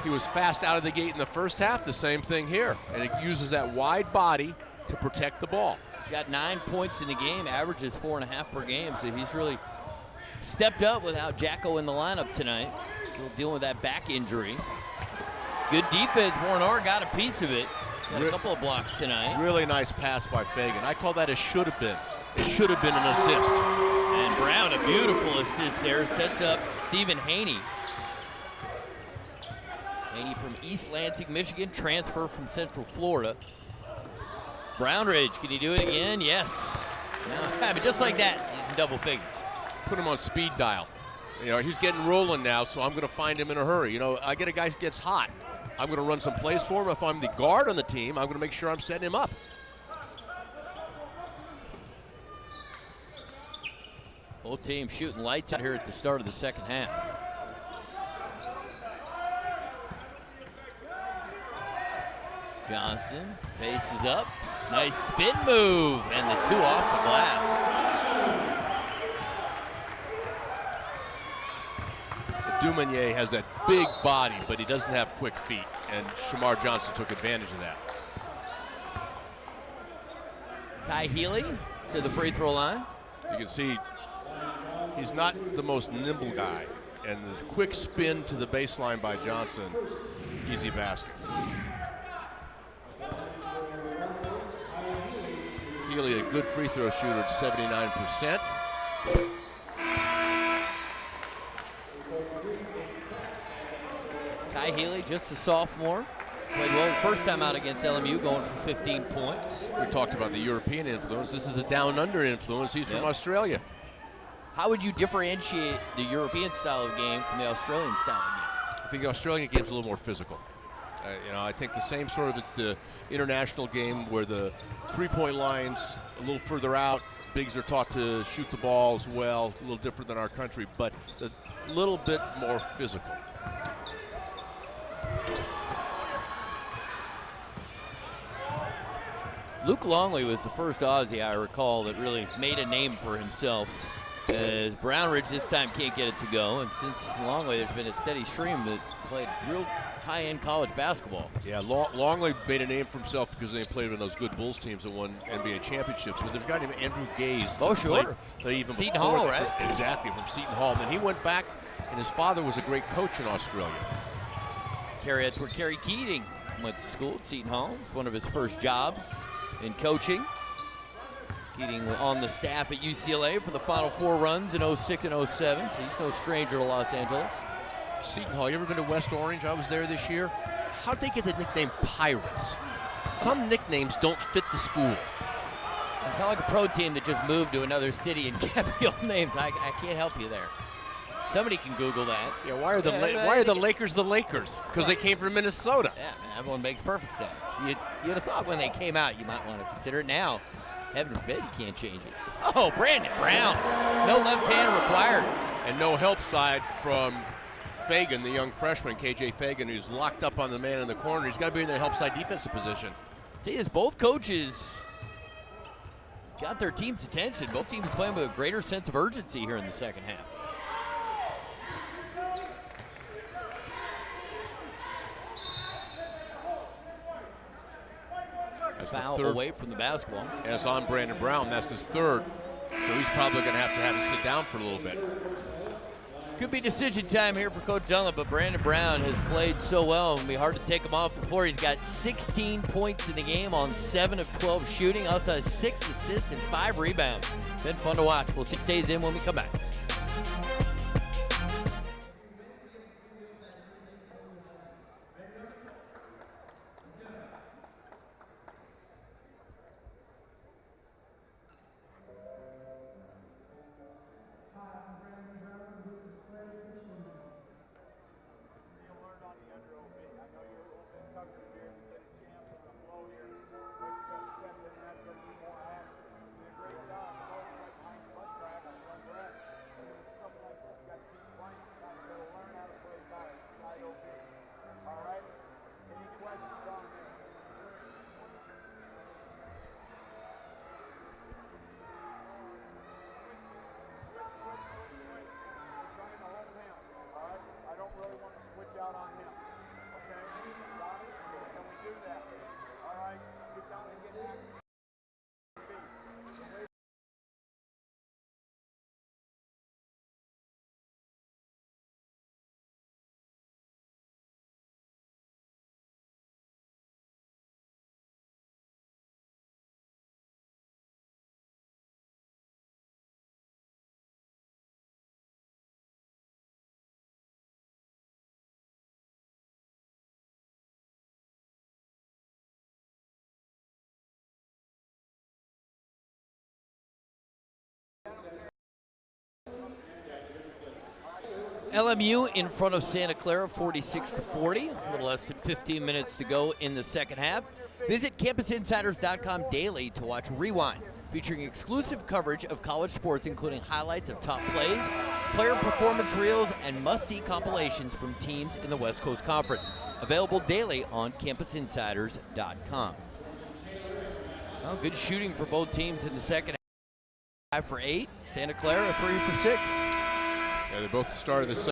He was fast out of the gate in the first half, the same thing here. And it uses that wide body to protect the ball. He's got 9 points in the game, averages 4.5 per game, so he's really stepped up without Jacko in the lineup tonight. Still dealing with that back injury. Good defense, Warner got a piece of it. Got a couple of blocks tonight. Really nice pass by Fagan. I call that a should have been. It should have been an assist. And Brown, a beautiful assist there, sets up Stephen Haney. Haney from East Lansing, Michigan, transfer from Central Florida. Brown Ridge, can he do it again? Yes. Now, but just like that, he's in double figures. Put him on speed dial. You know, he's getting rolling now, so I'm going to find him in a hurry. You know, I get a guy who gets hot. I'm going to run some plays for him. If I'm the guard on the team, I'm going to make sure I'm setting him up. Both teams shooting lights out here at the start of the second half. Johnson faces up, nice spin move, and the 2 off the glass. Dumanier has that big body, but he doesn't have quick feet, and Shamar Johnson took advantage of that. Kai Healy to the free throw line. You can see he's not the most nimble guy, and the quick spin to the baseline by Johnson, easy basket. Healy, a good free throw shooter at 79%. Kai Healy, just a sophomore. Played well the first time out against LMU, going for 15 points. We talked about the European influence. This is a down-under influence. He's from Australia. How would you differentiate the European style of game from the Australian style of game? I think the Australian game's a little more physical. You know, I think the same sort of, it's the international game where the three-point line's a little further out. Bigs are taught to shoot the ball as well, a little different than our country, but a little bit more physical. Luke Longley was the first Aussie I recall that really made a name for himself. As Brownridge this time can't get it to go, and since Longley, there's been a steady stream that played real high-end college basketball. Yeah, Longley made a name for himself because they played with those good Bulls teams that won NBA championships. But there's a guy named Andrew Gaze. Oh, sure. Played even Seton before, Hall, right? Exactly, from Seton Hall. And then he went back, and his father was a great coach in Australia. That's where Kerry Keating went to school at Seton Hall. It's one of his first jobs in coaching. Keating on the staff at UCLA for the Final Four runs in 06 and 07, so he's no stranger to Los Angeles. Seton Hall, you ever been to West Orange? I was there this year. How'd they get the nickname Pirates? Some nicknames don't fit the school. It's not like a pro team that just moved to another city and kept the old names. I can't help you there. Somebody can Google that. Yeah, why are the Lakers the Lakers? Because they came from Minnesota. Yeah, man, everyone makes perfect sense. You'd have thought when they came out you might want to consider it. Now, heaven forbid you can't change it. Oh, Brandon Brown. No left hand required. And no help side from Fagan, the young freshman, KJ Fagan, who's locked up on the man in the corner. He's got to be in the help side defensive position. See, as both coaches got their team's attention, both teams playing with a greater sense of urgency here in the second half. Foul away from the basketball. And it's on Brandon Brown. That's his third. So he's probably going to have him sit down for a little bit. Could be decision time here for Coach Dunlap, but Brandon Brown has played so well. It'll be hard to take him off the floor. He's got 16 points in the game on 7 of 12 shooting. Also has 6 assists and 5 rebounds. Been fun to watch. We'll see if he stays in when we come back. LMU in front of Santa Clara, 46-40. A little less than 15 minutes to go in the second half. Visit CampusInsiders.com daily to watch Rewind, featuring exclusive coverage of college sports, including highlights of top plays, player performance reels, and must-see compilations from teams in the West Coast Conference. Available daily on CampusInsiders.com. Well, good shooting for both teams in the second half. 5 for 8. Santa Clara 3 for 6. Yeah, they both started the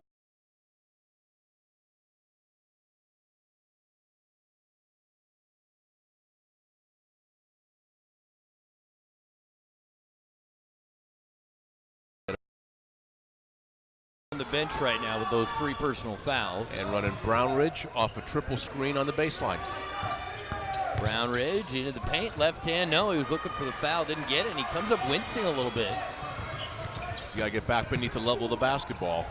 on the bench right now with those 3 personal fouls. and running Brownridge off a triple screen on the baseline. Brownridge into the paint, left hand, no, he was looking for the foul, didn't get it, and he comes up wincing a little bit. You got to get back beneath the level of the basketball.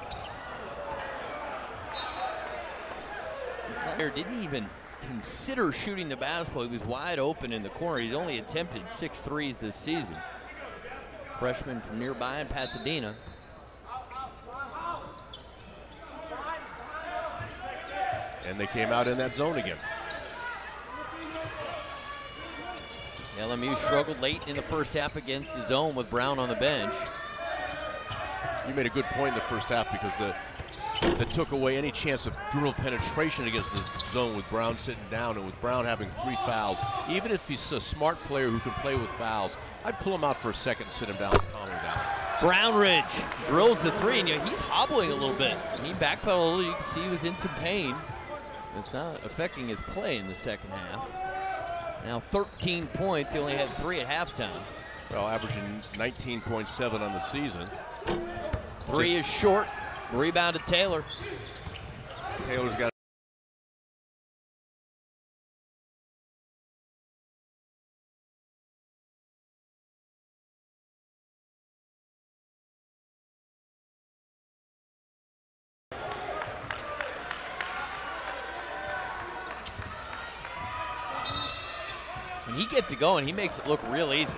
Player didn't even consider shooting the basketball. He was wide open in the corner. He's only attempted 6 threes this season. Freshman from nearby in Pasadena. And they came out in that zone again. LMU struggled late in the first half against the zone with Brown on the bench. You made a good point in the first half because that took away any chance of dribble penetration against the zone with Brown sitting down and with Brown having 3 fouls. Even if he's a smart player who can play with fouls, I'd pull him out for a second and sit him down and calm him down. Brownridge drills the 3, and he's hobbling a little bit. He backpedaled a little. You can see he was in some pain. It's not affecting his play in the second half. Now 13 points. He only had 3 at halftime. Well, averaging 19.7 on the season. 3 is short. Rebound to Taylor. Taylor's got. When he gets it going, he makes it look real easy.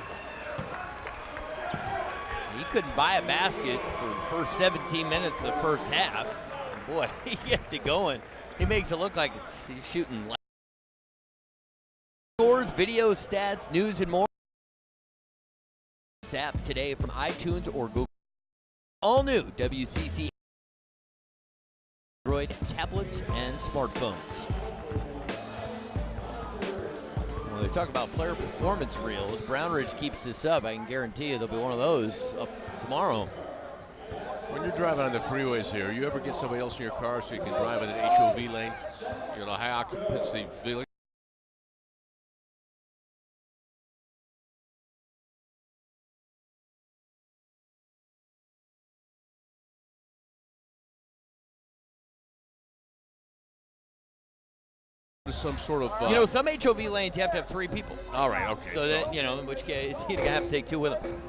He couldn't buy a basket for the first 17 minutes of the first half. Boy, he gets it going. He makes it look like he's shooting. Scores, video, stats, news, and more. App today from iTunes or Google. All new WCC Android tablets and smartphones. When they talk about player performance reels, Brownridge keeps this up. I can guarantee you there'll be one of those up tomorrow. When you're driving on the freeways here, you ever get somebody else in your car so you can drive in an HOV lane? You know, high occupancy vehicle. Some sort of you know, some HOV lanes you have to have 3 people. All right, okay. So that, you know, in which case you're gonna have to take 2 with them.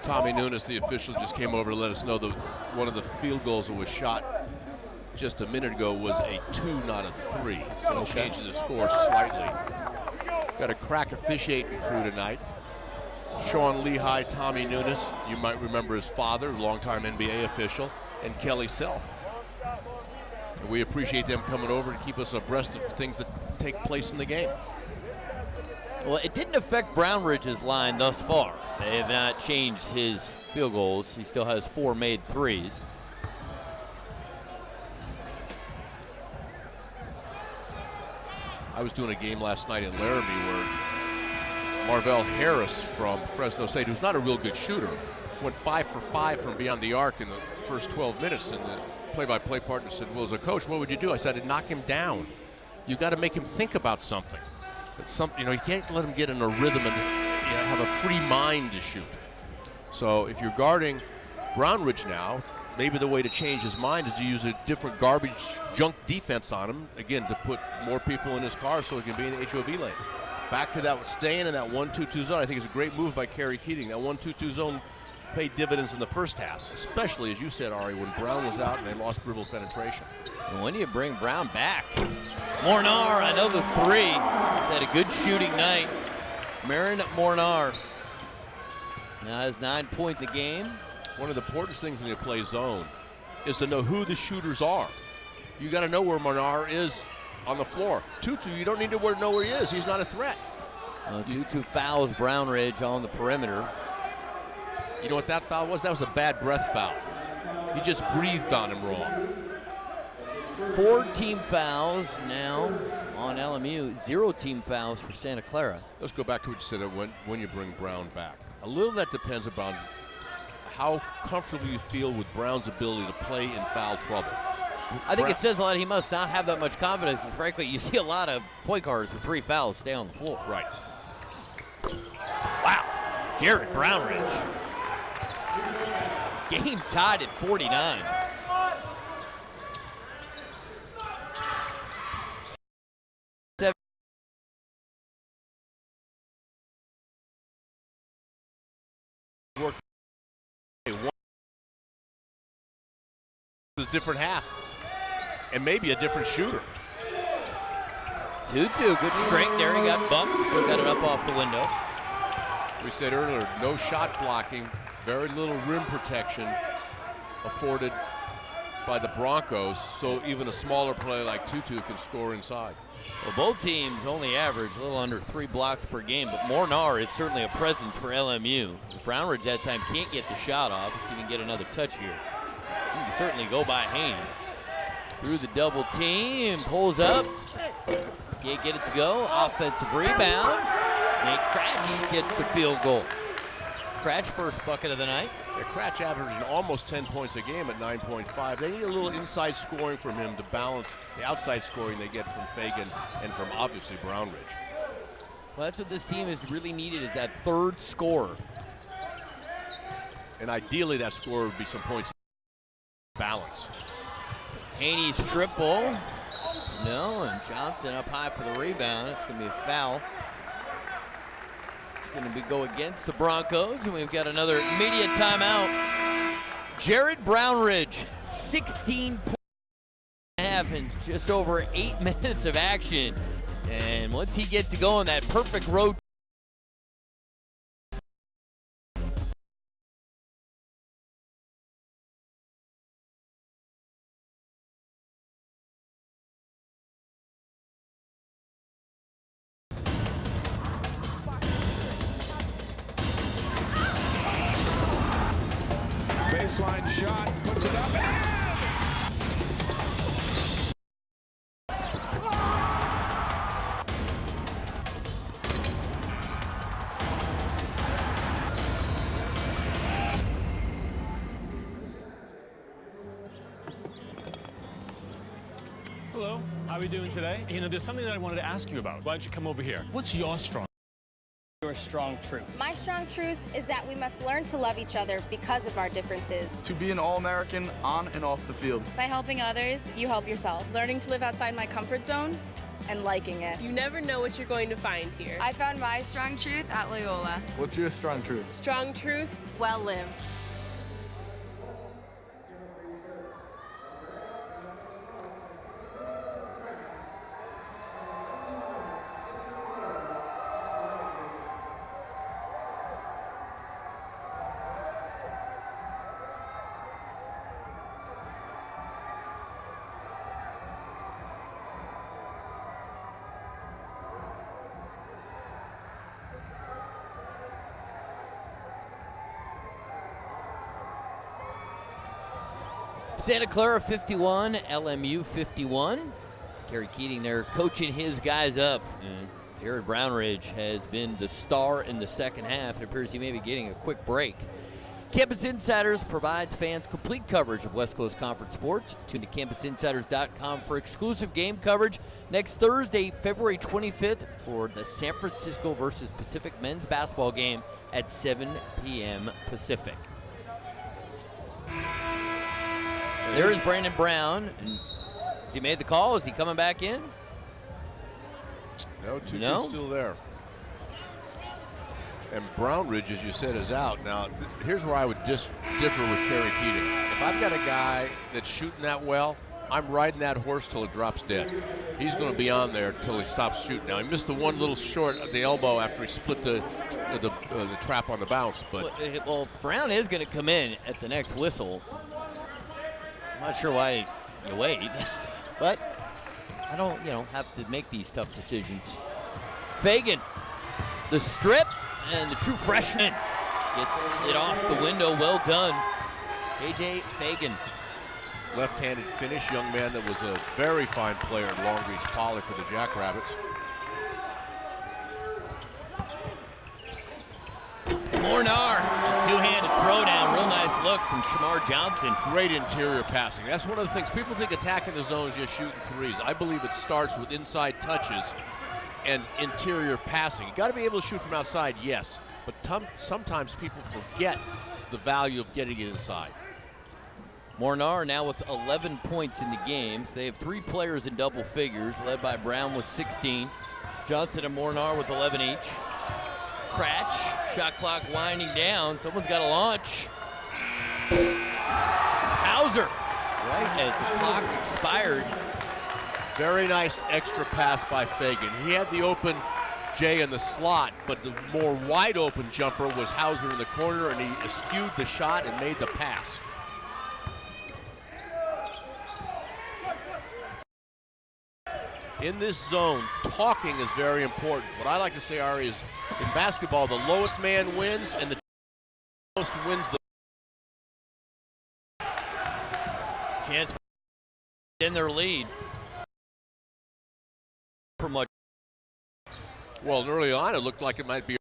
Tommy Nunes, the official, just came over to let us know that one of the field goals that was shot just a minute ago was a 2, not a 3. So it changes the score slightly. Got a crack officiating crew tonight. Sean Lehigh, Tommy Nunes, you might remember his father, longtime NBA official, and Kelly Self. And we appreciate them coming over to keep us abreast of things that take place in the game. Well, it didn't affect Brownridge's line thus far. They have not changed his field goals. He still has 4 made threes. I was doing a game last night in Laramie where Marvell Harris from Fresno State, who's not a real good shooter, went 5 for 5 from beyond the arc in the first 12 minutes. And the play-by-play partner said, well, as a coach, what would you do? I said, I'd knock him down. You got to make him think about something. You know, you can't let him get in a rhythm and have a free mind to shoot. So if you're guarding Brownridge now, maybe the way to change his mind is to use a different garbage junk defense on him, again, to put more people in his car so he can be in the HOV lane. Back to that, staying in that 1-2-2 zone. I think it's a great move by Kerry Keating. That 1-2-2 zone paid dividends in the first half, especially, as you said, Ari, when Brown was out and they lost dribble penetration. And when do you bring Brown back? Mornar, another 3. Had a good shooting night. Marin Mornar now has 9 points a game. One of the important things when you play zone is to know who the shooters are. You got to know where Mornar is on the floor. Tutu, you don't need to know where he is. He's not a threat. Tutu fouls Brownridge on the perimeter. You know what that foul was? That was a bad breath foul. He just breathed on him wrong. 4 team fouls now on LMU. 0 team fouls for Santa Clara. Let's go back to what you said when you bring Brown back. A little of that depends upon how comfortable you feel with Brown's ability to play in foul trouble. I think it says a lot. He must not have that much confidence. Because frankly, you see a lot of point guards with 3 fouls stay on the floor. Right. Wow. Jared Brownridge. Game tied at 49. A different half and maybe a different shooter. Tutu, good strength there. He got bumped, still got it up off the window. We said earlier, no shot blocking, very little rim protection afforded by the Broncos, so even a smaller player like Tutu can score inside. Well, both teams only average a little under 3 blocks per game, but Mornar is certainly a presence for LMU. If Brownridge that time can't get the shot off, let's see if he can get another touch here. He can certainly go by hand. Through the double team, pulls up. Can't get it to go. Offensive rebound. Nate Cratch gets the field goal. Cratch first bucket of the night. Yeah, Cratch averaging almost 10 points a game at 9.5. They need a little inside scoring from him to balance the outside scoring they get from Fagan and from obviously Brownridge. Well, that's what this team has really needed, is that third scorer. And ideally that score would be some points balance. Haney's triple. No, and Johnson up high for the rebound. It's going to be a foul. It's going to go against the Broncos, and we've got another immediate timeout. Jared Brownridge, 16 points and a half in just over 8 minutes of action. And once he gets to go on that perfect road, baseline shot, puts it up. Hello, how are we doing today? You know, there's something that I wanted to ask you about. Why don't you come over here? What's your strong? Your strong truth. My strong truth is that we must learn to love each other because of our differences. To be an All-American on and off the field. By helping others, you help yourself. Learning to live outside my comfort zone and liking it. You never know what you're going to find here. I found my strong truth at Loyola. What's your strong truth? Strong truths, well lived. Santa Clara 51, LMU 51. Gary Keating there coaching his guys up. And Jared Brownridge has been the star in the second half. It appears he may be getting a quick break. Campus Insiders provides fans complete coverage of West Coast Conference sports. Tune to campusinsiders.com for exclusive game coverage next Thursday, February 25th for the San Francisco versus Pacific men's basketball game at 7 p.m. Pacific. There is Brandon Brown. And has he made the call? Is he coming back in? No, Tutu's still there. And Brownridge, as you said, is out. Now, here's where I would differ with Terry Keating. If I've got a guy that's shooting that well, I'm riding that horse till it drops dead. He's going to be on there till he stops shooting. Now, he missed the one little short at the elbow after he split the trap on the bounce. But well, Brown is going to come in at the next whistle. I'm not sure why you wait, but I don't, have to make these tough decisions. Fagan, the strip, and the true freshman gets it off the window. Well done, AJ Fagan. Left-handed finish, young man that was a very fine player in Long Beach Poly for the Jackrabbits. Mornar, two-handed throwdown, real nice look from Shamar Johnson. Great interior passing. That's one of the things. People think attacking the zone is just shooting threes. I believe it starts with inside touches and interior passing. You got to be able to shoot from outside, yes, but sometimes people forget the value of getting it inside. Mornar now with 11 points in the games. They have 3 players in double figures, led by Brown with 16. Johnson and Mornar with 11 each. Cratch, shot clock winding down. Someone's got to launch. Hauser, right as the clock expired. Very nice extra pass by Fagan. He had the open Jay in the slot, but the more wide open jumper was Hauser in the corner, and he eschewed the shot and made the pass. In this zone, talking is very important. What I like to say, Ari, is in basketball, the lowest man wins and the most wins the. Chance in their lead. For much. Well, early on, it looked like it might be.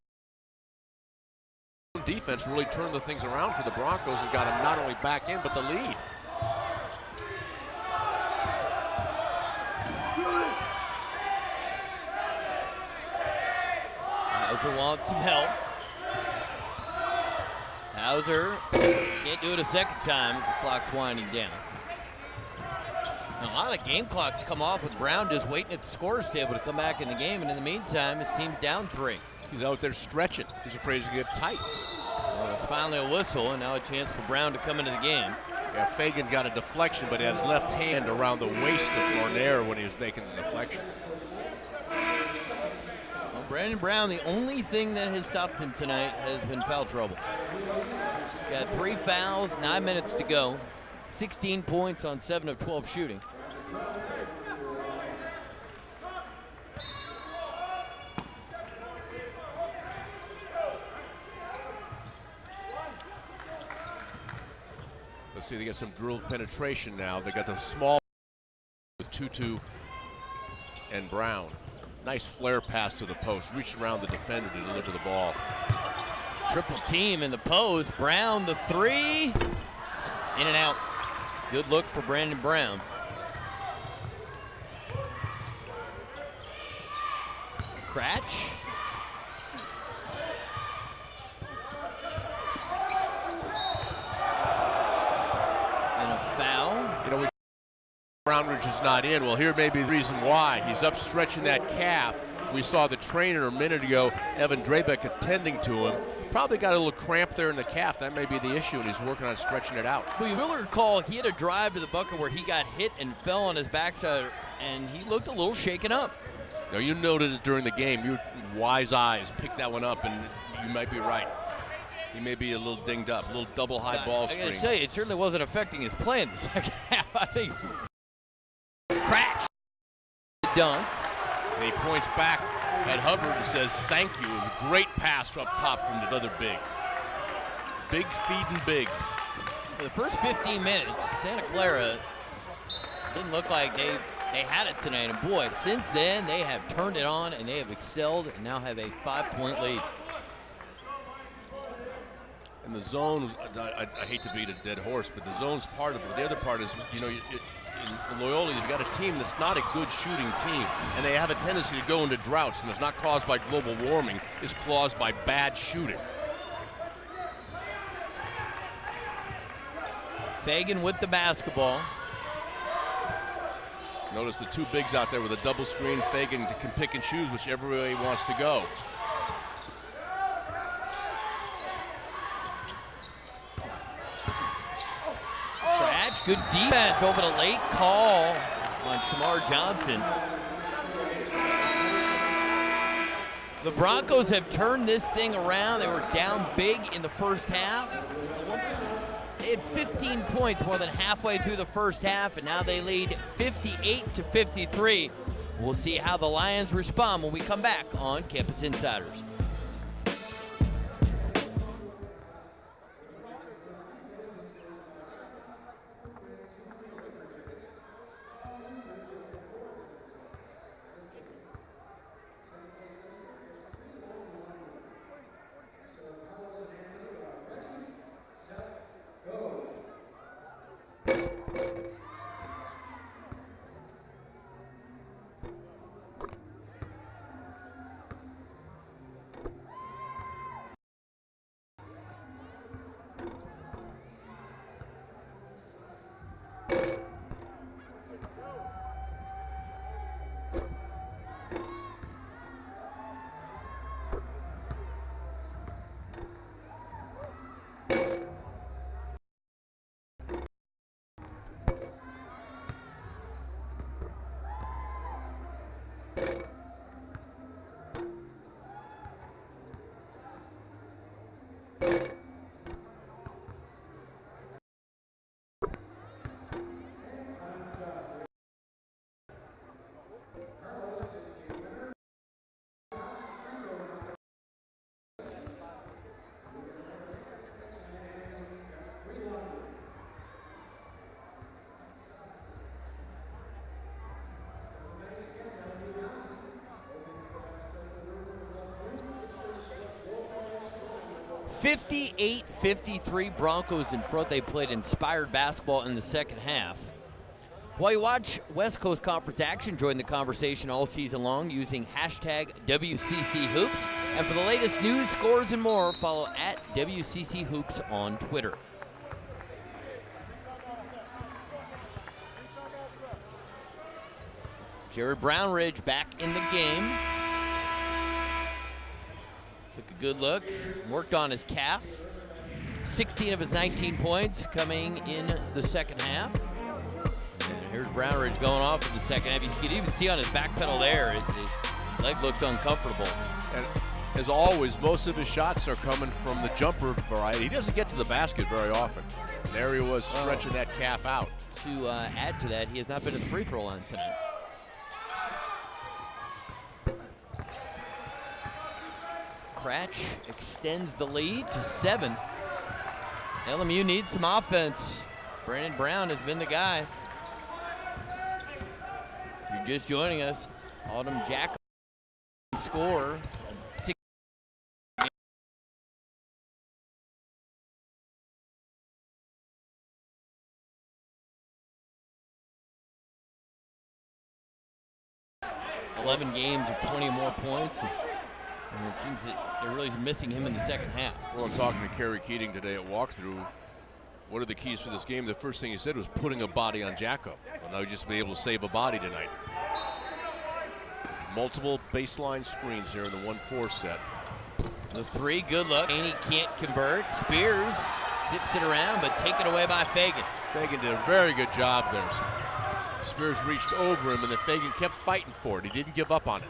Defense really turned the things around for the Broncos and got them not only back in, but the lead. Hauser wants some help. Hauser can't do it a second time as the clock's winding down. And a lot of game clocks come off with Brown just waiting at the scorer's table to come back in the game, and in the meantime, his team's down 3. He's out there stretching. He's afraid he's going to get tight. Well, it's finally a whistle, and now a chance for Brown to come into the game. Yeah, Fagan got a deflection, but he had his left hand around the waist of Mornaire when he was making the deflection. Well, Brandon Brown, the only thing that has stopped him tonight has been foul trouble. He's got 3 fouls, 9 minutes to go, 16 points on 7 of 12 shooting. Let's see, they get some drill penetration now. They got the small with Tutu and Brown. Nice flare pass to the post, reached around the defender to deliver the ball. Triple team in the post. Brown, the 3. In and out. Good look for Brandon Brown. Cratch. And a foul. You know, Brownridge is not in. Well, here may be the reason why. He's up stretching that calf. We saw the trainer a minute ago, Evan Drabeck, attending to him. Probably got a little cramp there in the calf. That may be the issue, and he's working on stretching it out. Well, you will recall he had a drive to the bucket where he got hit and fell on his backside, and he looked a little shaken up. Now, you noted it during the game. Your wise eyes picked that one up, and you might be right. He may be a little dinged up, a little double high ball screen. I got to tell you, it certainly wasn't affecting his play in the second half. I think crash dunk. And he points back at Hubbard and says, thank you. It was a great pass up top from the other big. Big feeding big. For the first 15 minutes, Santa Clara didn't look like they had it tonight. And boy, since then, they have turned it on and they have excelled and now have a 5-point lead. And the zone, I hate to beat a dead horse, but the zone's part of it. The other part is, you know, in Loyola, you've got a team that's not a good shooting team, and they have a tendency to go into droughts, and it's not caused by global warming, it's caused by bad shooting. Fagan with the basketball. Notice the 2 bigs out there with a double screen. Fagan can pick and choose whichever way he wants to go. Good defense over the late call on Shamar Johnson. The Broncos have turned this thing around. They were down big in the first half. They had 15 points more than halfway through the first half, and now they lead 58-53. We'll see how the Lions respond when we come back on Campus Insiders. 58-53 Broncos in front. They played inspired basketball in the second half. While you watch West Coast Conference action, join the conversation all season long using hashtag WCC Hoops. And for the latest news, scores, and more, follow at WCC Hoops on Twitter. Jared Brownridge back in the game. Took a good look, worked on his calf. 16 of his 19 points coming in the second half. And here's Brownridge going off in the second half. You could even see on his back pedal there, his leg looked uncomfortable. And as always, most of his shots are coming from the jumper variety. He doesn't get to the basket very often. There he was stretching that calf out. To add to that, he has not been to the free throw line tonight. Cratch extends the lead to 7. LMU needs some offense. Brandon Brown has been the guy. If you're just joining us, Autumn Jack score. 11 games of 20 or more points. And it seems that they're really missing him in the second half. Well, I'm talking to Kerry Keating today at walkthrough. What are the keys for this game? The first thing he said was putting a body on Jacko. Well, now just be able to save a body tonight. Multiple baseline screens here in the 1-4 set. The 3, good look. Haney can't convert. Spears tips it around, but taken away by Fagan. Fagan did a very good job there. Spears reached over him, and then Fagan kept fighting for it. He didn't give up on it.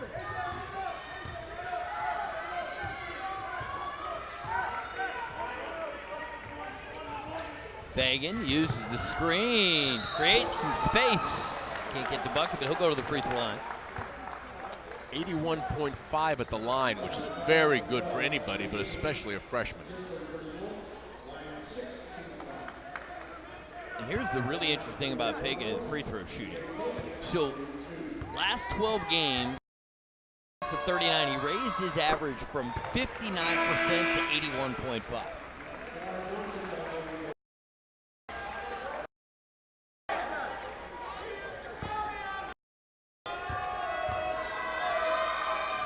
Fagan uses the screen, creates some space. Can't get the bucket, but he'll go to the free throw line. 81.5 at the line, which is very good for anybody, but especially a freshman. And here's the really interesting thing about Fagan in free throw shooting. So, last 12 games of 39, he raised his average from 59% to 81.5.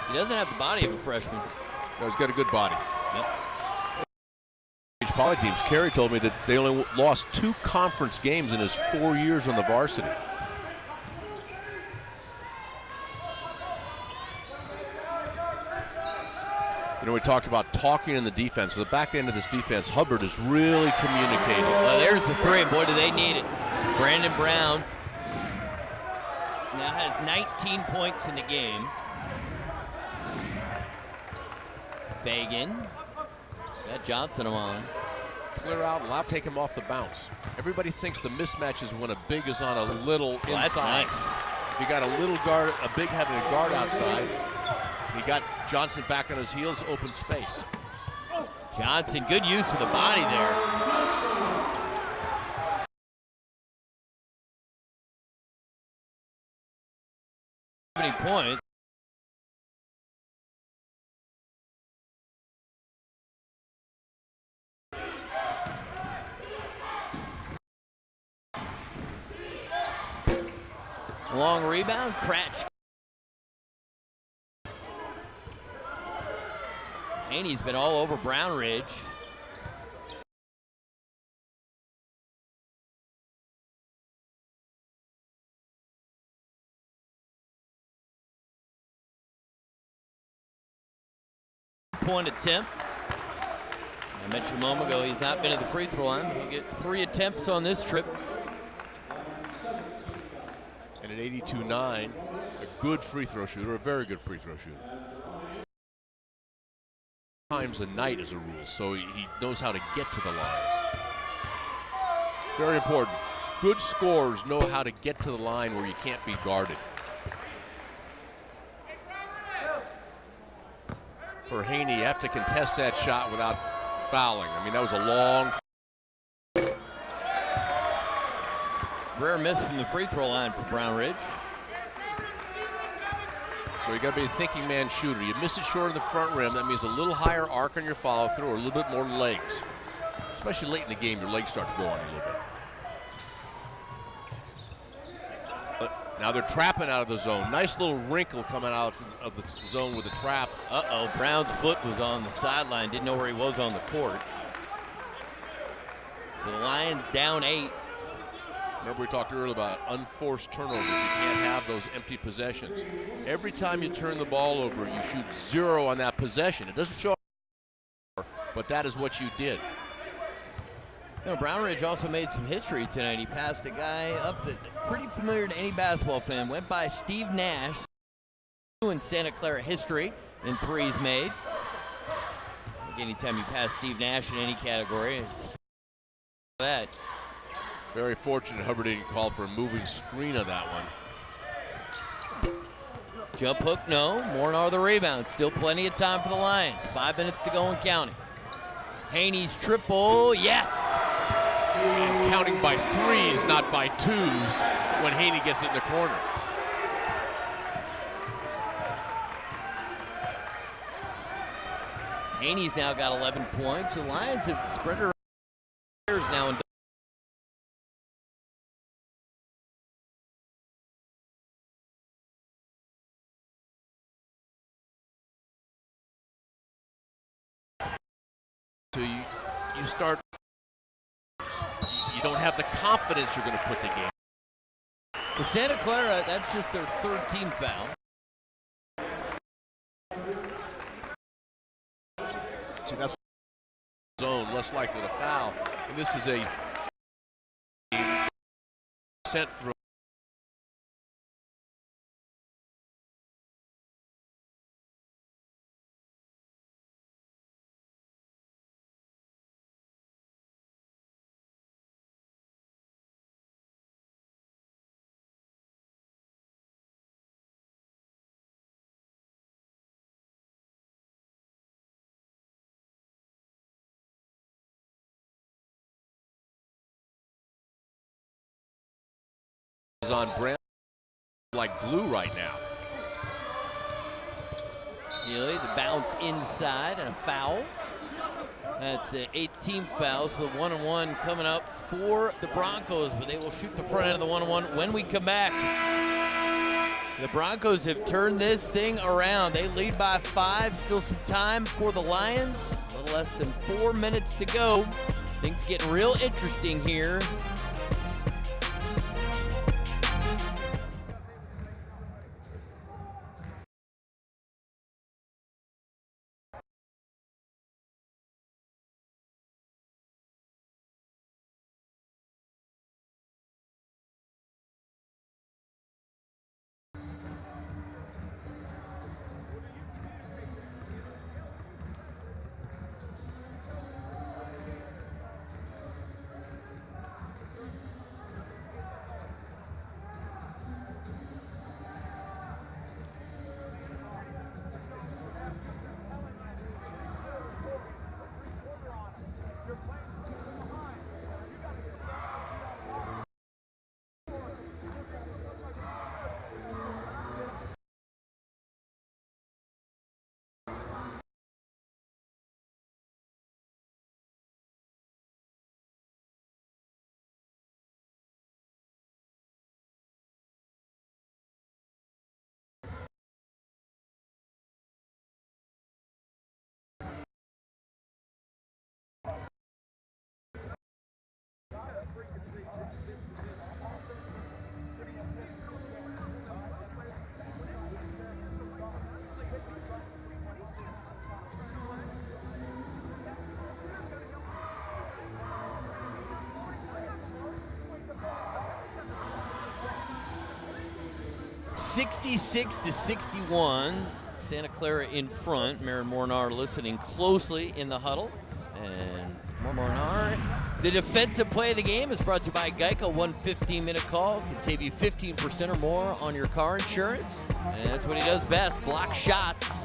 He doesn't have the body of a freshman. No, he's got a good body. Yep. Poly teams, Kerry told me that they only lost 2 conference games in his 4 years on the varsity. You know, we talked about talking in the defense. So the back end of this defense, Hubbard is really communicating. Well, there's the 3. Boy, do they need it. Brandon Brown now has 19 points in the game. Fagan. Got Johnson on. Clear out, allow take him off the bounce. Everybody thinks the mismatch is when a big is on a little inside. That's nice. If you got a little guard, a big having a guard outside, he got Johnson back on his heels, open space. Johnson, good use of the body there. How many points? Long rebound, Cratch. Haney's been all over Brownridge. Point attempt. I mentioned a moment ago he's not been at the free throw line, but he'll get 3 attempts on this trip. And at 82-9, a good free throw shooter, a very good free throw shooter. Times a night as a rule, so he knows how to get to the line. Very important. Good scorers know how to get to the line where you can't be guarded. For Haney, you have to contest that shot without fouling. I mean, that was a long. Rare miss from the free throw line for Brownridge. So you got to be a thinking man shooter. You miss it short of the front rim. That means a little higher arc on your follow through, or a little bit more legs. Especially late in the game, your legs start to go on a little bit. But now they're trapping out of the zone. Nice little wrinkle coming out of the zone with the trap. Uh-oh, Brown's foot was on the sideline. Didn't know where he was on the court. So the Lions down 8. Remember we talked earlier about unforced turnovers. You can't have those empty possessions. Every time you turn the ball over, you shoot 0 on that possession. It doesn't show up, but that is what you did. You know, Brown Ridge also made some history tonight. He passed a guy up that pretty familiar to any basketball fan. Went by Steve Nash in Santa Clara history in threes made. Anytime you pass Steve Nash in any category, that. Very fortunate Hubbard didn't call for a moving screen on that one. Jump hook, no. Mornar the rebound. Still plenty of time for the Lions. 5 minutes to go and counting. Haney's triple, yes. And counting by 3s, not by 2s, when Haney gets it in the corner. Haney's now got 11 points. The Lions have spread her now in So you start, you don't have the confidence you're going to put the game. For Santa Clara, that's just their 3rd team foul. See, that's zone, less likely to foul. And this is a sent through. On Brown like glue right now. Healy, the bounce inside and a foul. That's the 18th foul, so the 1-and-1 coming up for the Broncos, but they will shoot the front end of the 1-and-1 when we come back. The Broncos have turned this thing around. They lead by 5, still some time for the Lions. A little less than 4 minutes to go. Things getting real interesting here. (66-61). Santa Clara in front. Marin Mornar listening closely in the huddle. And Mornar, the defensive play of the game is brought to you by Geico. 1 15-minute call can save you 15% or more on your car insurance. And that's what he does best, block shots.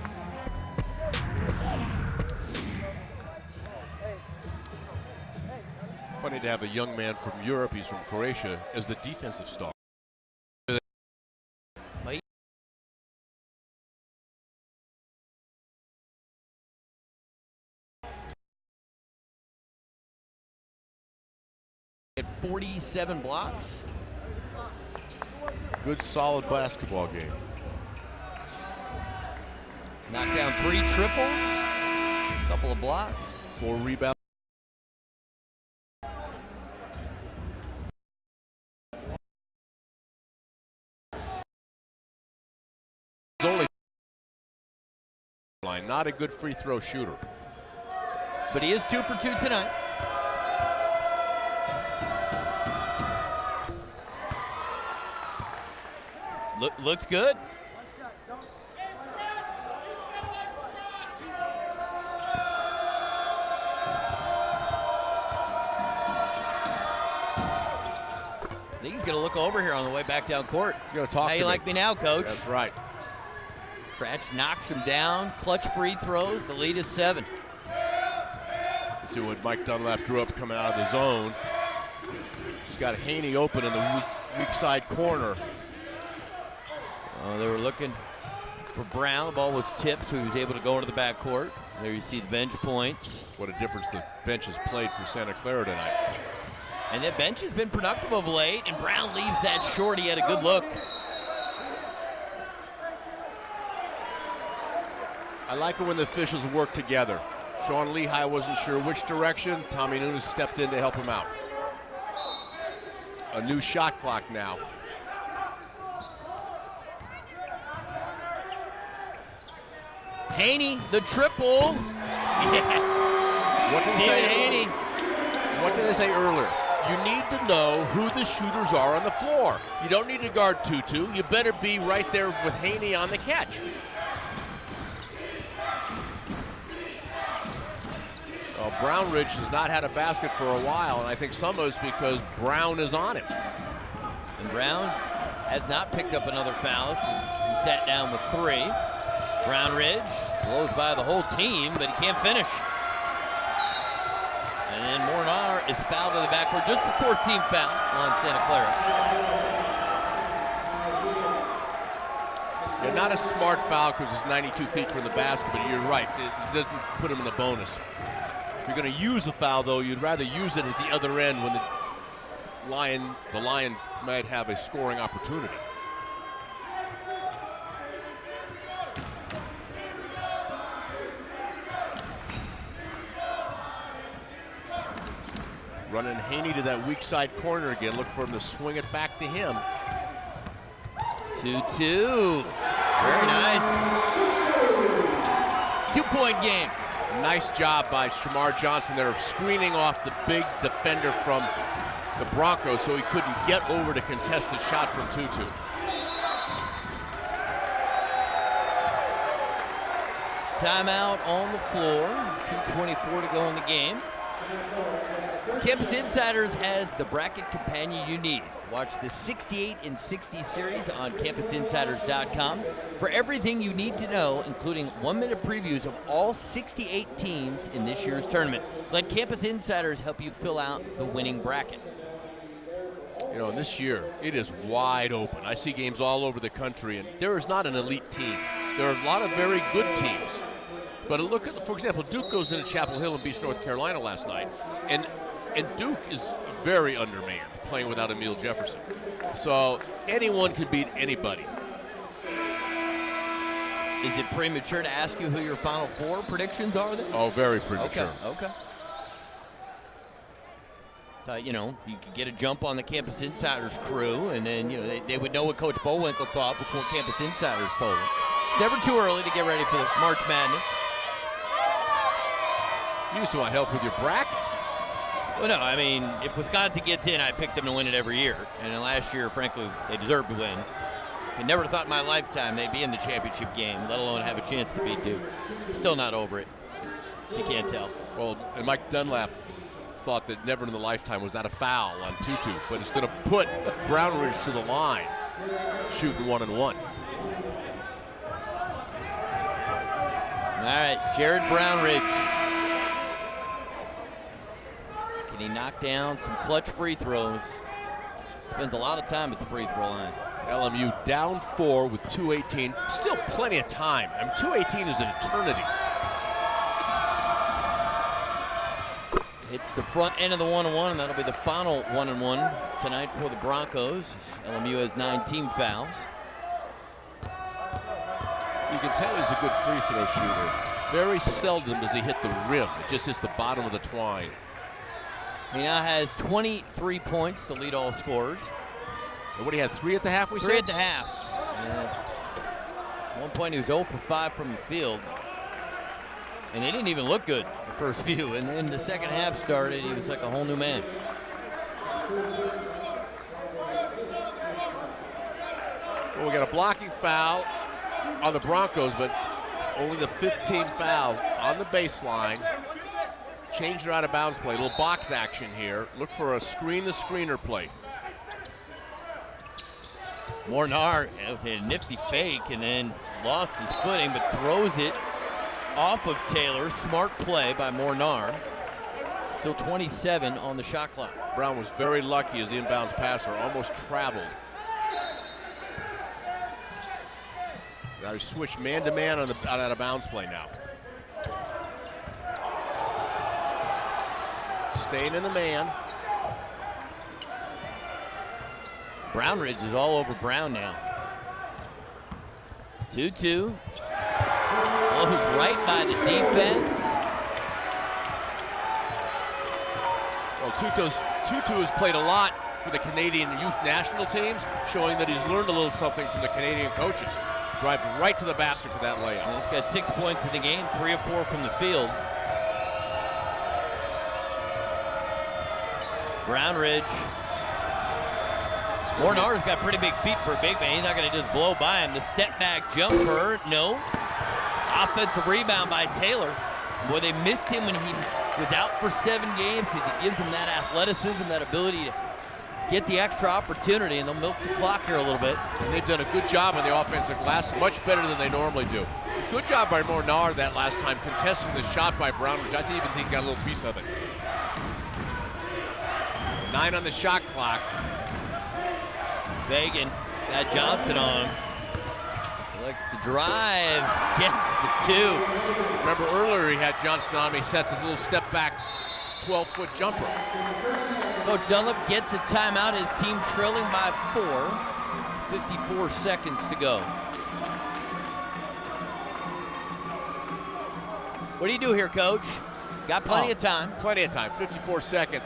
Funny to have a young man from Europe, he's from Croatia, as the defensive star. at 47 blocks. Good, solid basketball game. Knocked down 3 triples, a couple of blocks. 4 rebounds. Only line, not a good free throw shooter. But he is 2 for 2 tonight. Looks good. I think he's going to look over here on the way back down court. You're gonna talk How to you me. like me now, Coach? That's right. Cratch knocks him down. Clutch free throws. The lead is 7. Let's see what Mike Dunlap drew up coming out of the zone. He's got Haney open in the weak side corner. Oh, they were looking for Brown. The ball was tipped, so he was able to go into the backcourt. There you see the bench points. What a difference the bench has played for Santa Clara tonight. And that bench has been productive of late, and Brown leaves that short. He had a good look. I like it when the officials work together. Sean Lehigh wasn't sure which direction. Tommy Nunes stepped in to help him out. A new shot clock now. Haney, the triple. Yes. What did David Haney. What did I say earlier? You need to know who the shooters are on the floor. You don't need to guard Tutu. You better be right there with Haney on the catch. Well, Brownridge has not had a basket for a while, and I think some of it's because Brown is on him. And Brown has not picked up another foul since he sat down with 3. Brownridge blows by the whole team, but he can't finish. And then Mornar is fouled in the backcourt, just the 14th foul on Santa Clara. Yeah, not a smart foul because it's 92 feet from the basket, but you're right, it doesn't put him in the bonus. If you're going to use a foul, though, you'd rather use it at the other end when the Lion might have a scoring opportunity. Running Haney to that weak side corner again. Look for him to swing it back to him. 2-2. Very nice. 2-point game. Nice job by Shamar Johnson there of screening off the big defender from the Broncos so he couldn't get over to contest a shot from Tutu. Timeout on the floor. 2:24 to go in the game. Campus Insiders has the bracket companion you need. Watch the 68 and 60 series on campusinsiders.com for everything you need to know, including 1-minute previews of all 68 teams in this year's tournament. Let Campus Insiders help you fill out the winning bracket. You know, this year, it is wide open. I see games all over the country, and there is not an elite team. There are a lot of very good teams. But look at, for example, Duke goes into Chapel Hill and beats North Carolina last night, and Duke is very undermanned, playing without Emile Jefferson. So anyone can beat anybody. Is it premature to ask you who your Final Four predictions are then? Oh, very premature. Okay. You know, you could get a jump on the Campus Insiders crew, and then, you know, they would know what Coach Bullwinkle thought before Campus Insiders told them. It's never too early to get ready for the March Madness. You used to want help with your bracket. Well, no, I mean, if Wisconsin gets in, I pick them to win it every year. And then last year, frankly, they deserved to win. I never thought in my lifetime they'd be in the championship game, let alone have a chance to beat Duke. Still not over it. You can't tell. Well, and Mike Dunlap thought that never in the lifetime was that a foul on Tutu, but it's going to put Brownridge to the line, shooting 1-and-1. All right, Jared Brownridge. Can he knock down some clutch free throws? Spends a lot of time at the free throw line. LMU down 4 with 2:18. Still plenty of time. I mean, 2:18 is an eternity. Hits the front end of the 1-1, and that'll be the final 1-1 tonight for the Broncos. LMU has 9 team fouls. You can tell he's a good free throw shooter. Very seldom does he hit the rim. It just hits the bottom of the twine. He now has 23 points to lead all scorers. And what, he had 3 at the half, we said? 3 at the half. Yeah. At one point he was 0 for 5 from the field. And they didn't even look good the first few. And then the second half started, he was like a whole new man. Well, we got a blocking foul on the Broncos, but only the 15th foul on the baseline. Changed her out of bounds play. A little box action here. Look for a screen-the-screener play. Mornar with a nifty fake and then lost his footing, but throws it off of Taylor. Smart play by Mornar. Still 27 on the shot clock. Brown was very lucky as the inbounds passer, almost traveled. Now he switched man-to-man on the out of bounds play now. Staying in the man. Brownridge is all over Brown now. 2-2. Blows right by the defense. Well, Tutu has played a lot for the Canadian youth national teams, showing that he's learned a little something from the Canadian coaches. Drives right to the basket for that layup. And he's got 6 points in the game, 3 of 4 from the field. Brownridge. Mornar's got pretty big feet for a big man. He's not going to just blow by him. The step back jumper, no. Offensive rebound by Taylor. Boy, they missed him when he was out for 7 games because it gives him that athleticism, that ability to get the extra opportunity, and they'll milk the clock here a little bit. And they've done a good job on the offensive glass, much better than they normally do. Good job by Mornar that last time, contesting the shot by Brownridge. I even think he got a little piece of it. 9 on the shot clock. Fagan got Johnson on him. He likes to drive, gets the 2. Remember earlier he had Johnson on him. He sets his little step back 12-foot jumper. Coach Dunlap gets a timeout. His team trailing by 4. 54 seconds to go. What do you do here, Coach? Got plenty of time. Plenty of time, 54 seconds.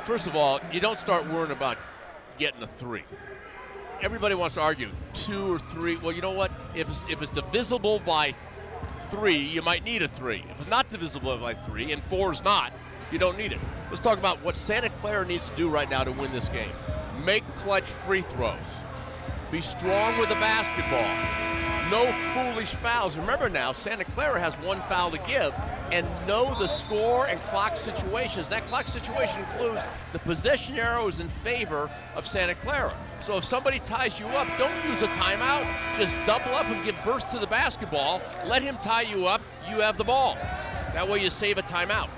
First of all, you don't start worrying about getting a 3. Everybody wants to argue 2 or 3. Well, you know what? If it's divisible by 3, you might need a 3. If it's not divisible by 3 and 4 is not, you don't need it. Let's talk about what Santa Clara needs to do right now to win this game. Make clutch free throws. Be strong with the basketball. No foolish fouls. Remember now, Santa Clara has 1 foul to give, and know the score and clock situations. That clock situation includes the possession arrow is in favor of Santa Clara. So if somebody ties you up, don't use a timeout. Just double up and give burst to the basketball. Let him tie you up. You have the ball. That way you save a timeout.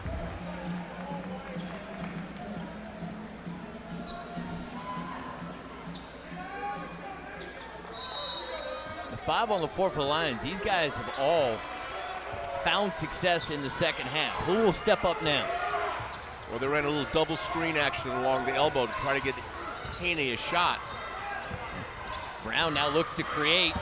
The 5 on the floor for the Lions. These guys have all found success in the second half. Who will step up now? Well, they ran a little double screen action along the elbow to try to get Haney a shot. Brown now looks to create.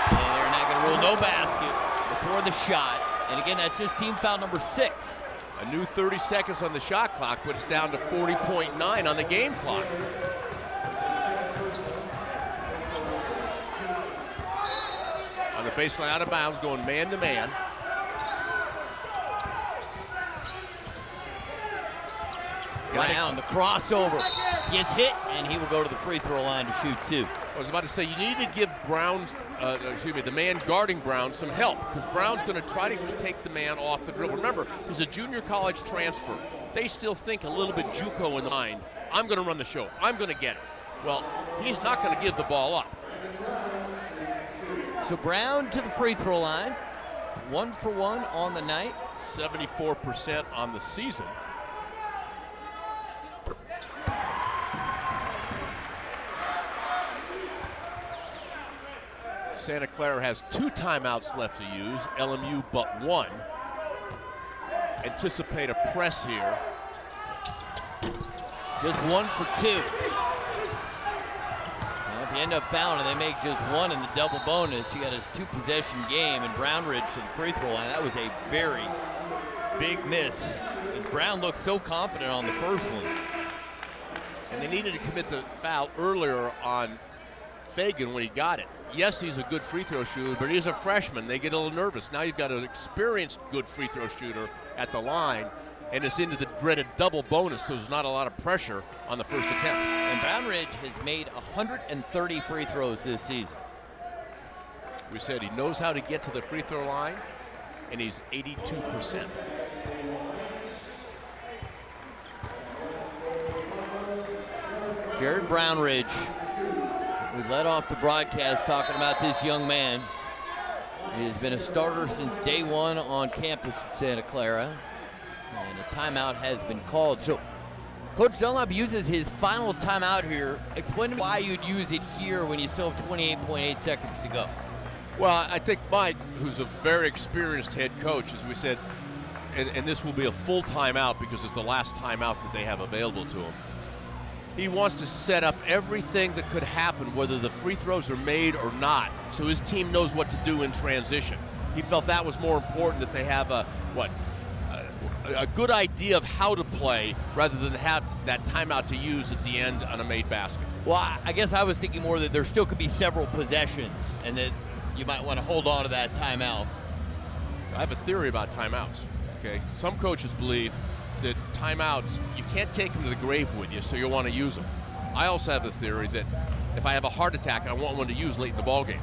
And they're not going to rule no basket before the shot. And again, that's just team foul number 6. A new 30 seconds on the shot clock puts down to 40.9 on the game clock. On the baseline, out of bounds, going man-to-man. Brown, the crossover, gets hit, and he will go to the free throw line to shoot 2. I was about to say, you need to give Brown, the man guarding Brown, some help, because Brown's going to try to take the man off the dribble. Remember, he's a junior college transfer. They still think a little bit JUCO in the mind. I'm going to run the show. I'm going to get it. Well, he's not going to give the ball up. So Brown to the free throw line. 1 for 1 on the night. 74% on the season. Santa Clara has 2 timeouts left to use, LMU but 1. anticipate a press here. Just 1 for 2. Now, if you end up fouling and they make just 1 in the double bonus, you got a 2-possession game, and Brownridge to the free throw line. That was a very big miss. And Brown looked so confident on the first one. And they needed to commit the foul earlier on Fagan when he got it. Yes, he's a good free throw shooter, but he's a freshman. They get a little nervous. Now you've got an experienced good free throw shooter at the line, and it's into the dreaded double bonus, so there's not a lot of pressure on the first attempt. And Brownridge has made 130 free throws this season. We said he knows how to get to the free throw line, and he's 82%. Jared Brownridge, we led off the broadcast talking about this young man. He has been a starter since day 1 on campus in Santa Clara, and a timeout has been called. So Coach Dunlap uses his final timeout here. Explain to me why you'd use it here when you still have 28.8 seconds to go. Well, I think Mike, who's a very experienced head coach, as we said, and this will be a full timeout because it's the last timeout that they have available to him. He wants to set up everything that could happen, whether the free throws are made or not, so his team knows what to do in transition. He felt that was more important, that they have a good idea of how to play rather than have that timeout to use at the end on a made basket. Well, I guess I was thinking more that there still could be several possessions and that you might want to hold on to that timeout. I have a theory about timeouts, okay? Some coaches believe that timeouts, you can't take them to the grave with you, so you'll want to use them. I also have the theory that if I have a heart attack, I want one to use late in the ballgame.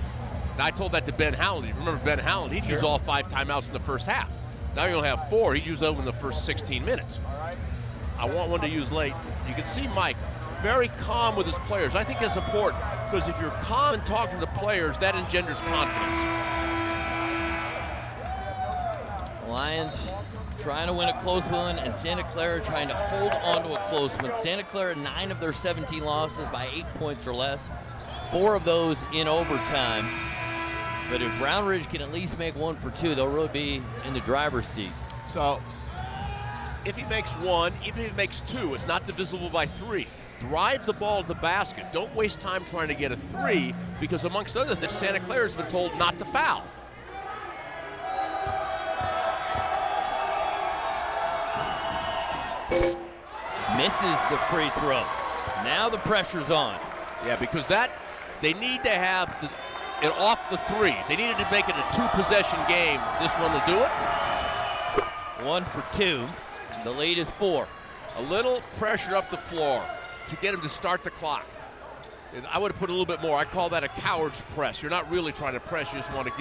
Now, I told that to Ben Howland. You remember Ben Howland? He'd use all 5 timeouts in the first half. Now you only have 4. He'd use them in the first 16 minutes. I want one to use late. You can see Mike very calm with his players. I think that's important because if you're calm and talking to players, that engenders confidence. Lions trying to win a close one, and Santa Clara trying to hold on to a close one. Santa Clara, 9 of their 17 losses by 8 points or less, 4 of those in overtime. But if Brownridge can at least make 1 for 2, they'll really be in the driver's seat. So if he makes 1, even if he makes 2, it's not divisible by 3. Drive the ball to the basket. Don't waste time trying to get a 3 because amongst other things, Santa Clara's been told not to foul. Misses the free throw. Now the pressure's on. Yeah, because they need to have it off the 3. They needed to make it a 2-possession game. This one will do it. 1 for 2. The lead is 4. A little pressure up the floor to get him to start the clock. And I would have put a little bit more. I call that a coward's press. You're not really trying to press. You just want to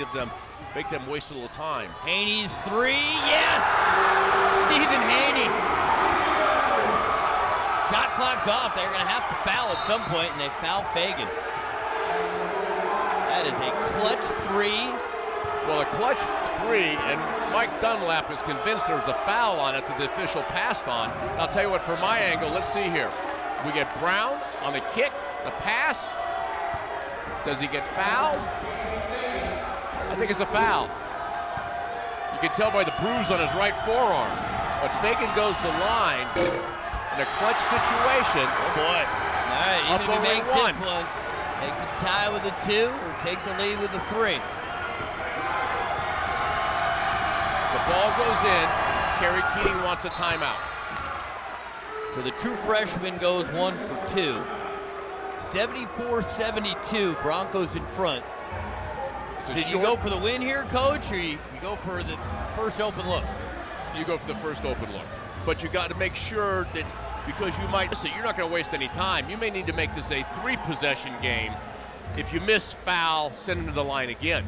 make them waste a little time. Haney's 3, yes! Stephen Haney. Shot clock's off. They're going to have to foul at some point, and they foul Fagan. That is a clutch 3. Well, a clutch 3, and Mike Dunlap is convinced there's a foul on it that the official passed on. I'll tell you what, from my angle, let's see here. We get Brown on the kick, the pass. Does he get fouled? I think it's a foul. You can tell by the bruise on his right forearm. But Fagan goes to the line in a clutch situation. Oh boy. All right, even if he makes this one, they could tie with a 2 or take the lead with a 3. The ball goes in. Kerry Keating wants a timeout. So the true freshman goes 1 for 2. 74-72, Broncos in front. Did you go for the win here, Coach, or you go for the first open look? You go for the first open look. But you got to make sure that because you might miss it, you're not going to waste any time. You may need to make this a 3-possession game. If you miss foul, send him to the line again.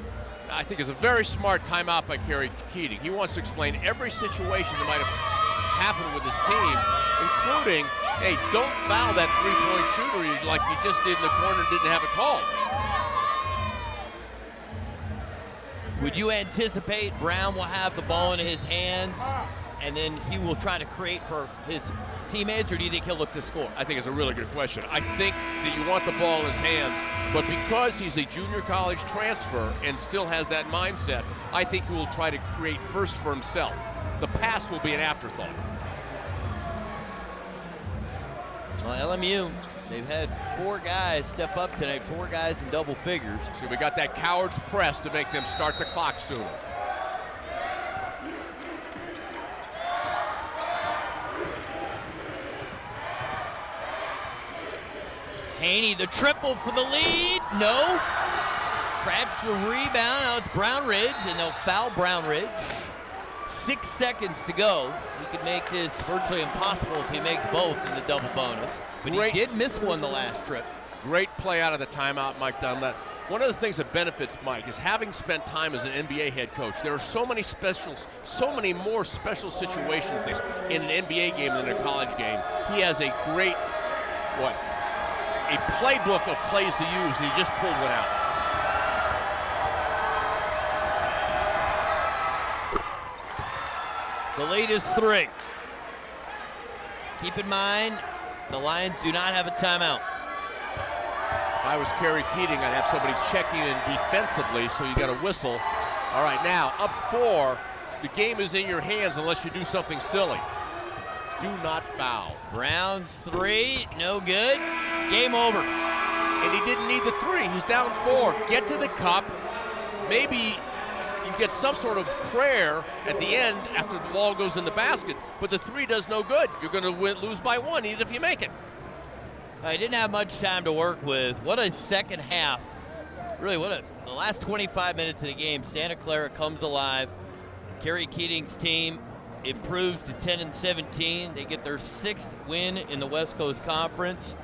I think it's a very smart timeout by Kerry Keating. He wants to explain every situation that might have happened with his team, including, hey, don't foul that 3-point shooter like you just did in the corner, didn't have it called. Would you anticipate Brown will have the ball in his hands and then he will try to create for his teammates, or do you think he'll look to score? I think it's a really good question. I think that you want the ball in his hands, but because he's a junior college transfer and still has that mindset, I think he will try to create first for himself. The pass will be an afterthought. Well, LMU, they've had 4 guys step up tonight, 4 guys in double figures. So we got that coward's press to make them start the clock sooner. Haney, the triple for the lead. No. Grabs the rebound. Now it's Brown Ridge, and they'll foul Brown Ridge. 6 seconds to go. He could make this virtually impossible if he makes both in the double bonus. But he did miss one the last trip. Great play out of the timeout, Mike Dunlap. One of the things that benefits Mike is having spent time as an NBA head coach. There are so many more special situation things in an NBA game than a college game. He has a great, a playbook of plays to use, and he just pulled one out. The lead is 3. Keep in mind, the Lions do not have a timeout. If I was Kerry Keating, I'd have somebody checking in defensively, so you got a whistle. All right, now, up 4. The game is in your hands unless you do something silly. Do not foul. Brown's 3, no good. Game over. And he didn't need the 3. He's down 4. Get to the cup. Maybe you get some sort of prayer at the end after the ball goes in the basket, but the 3 does no good. You're going to lose by 1 even if you make it. I didn't have much time to work with. What a second half. Really, the last 25 minutes of the game, Santa Clara comes alive. Kerry Keating's team improves to 10-17. They get their 6th win in the West Coast Conference.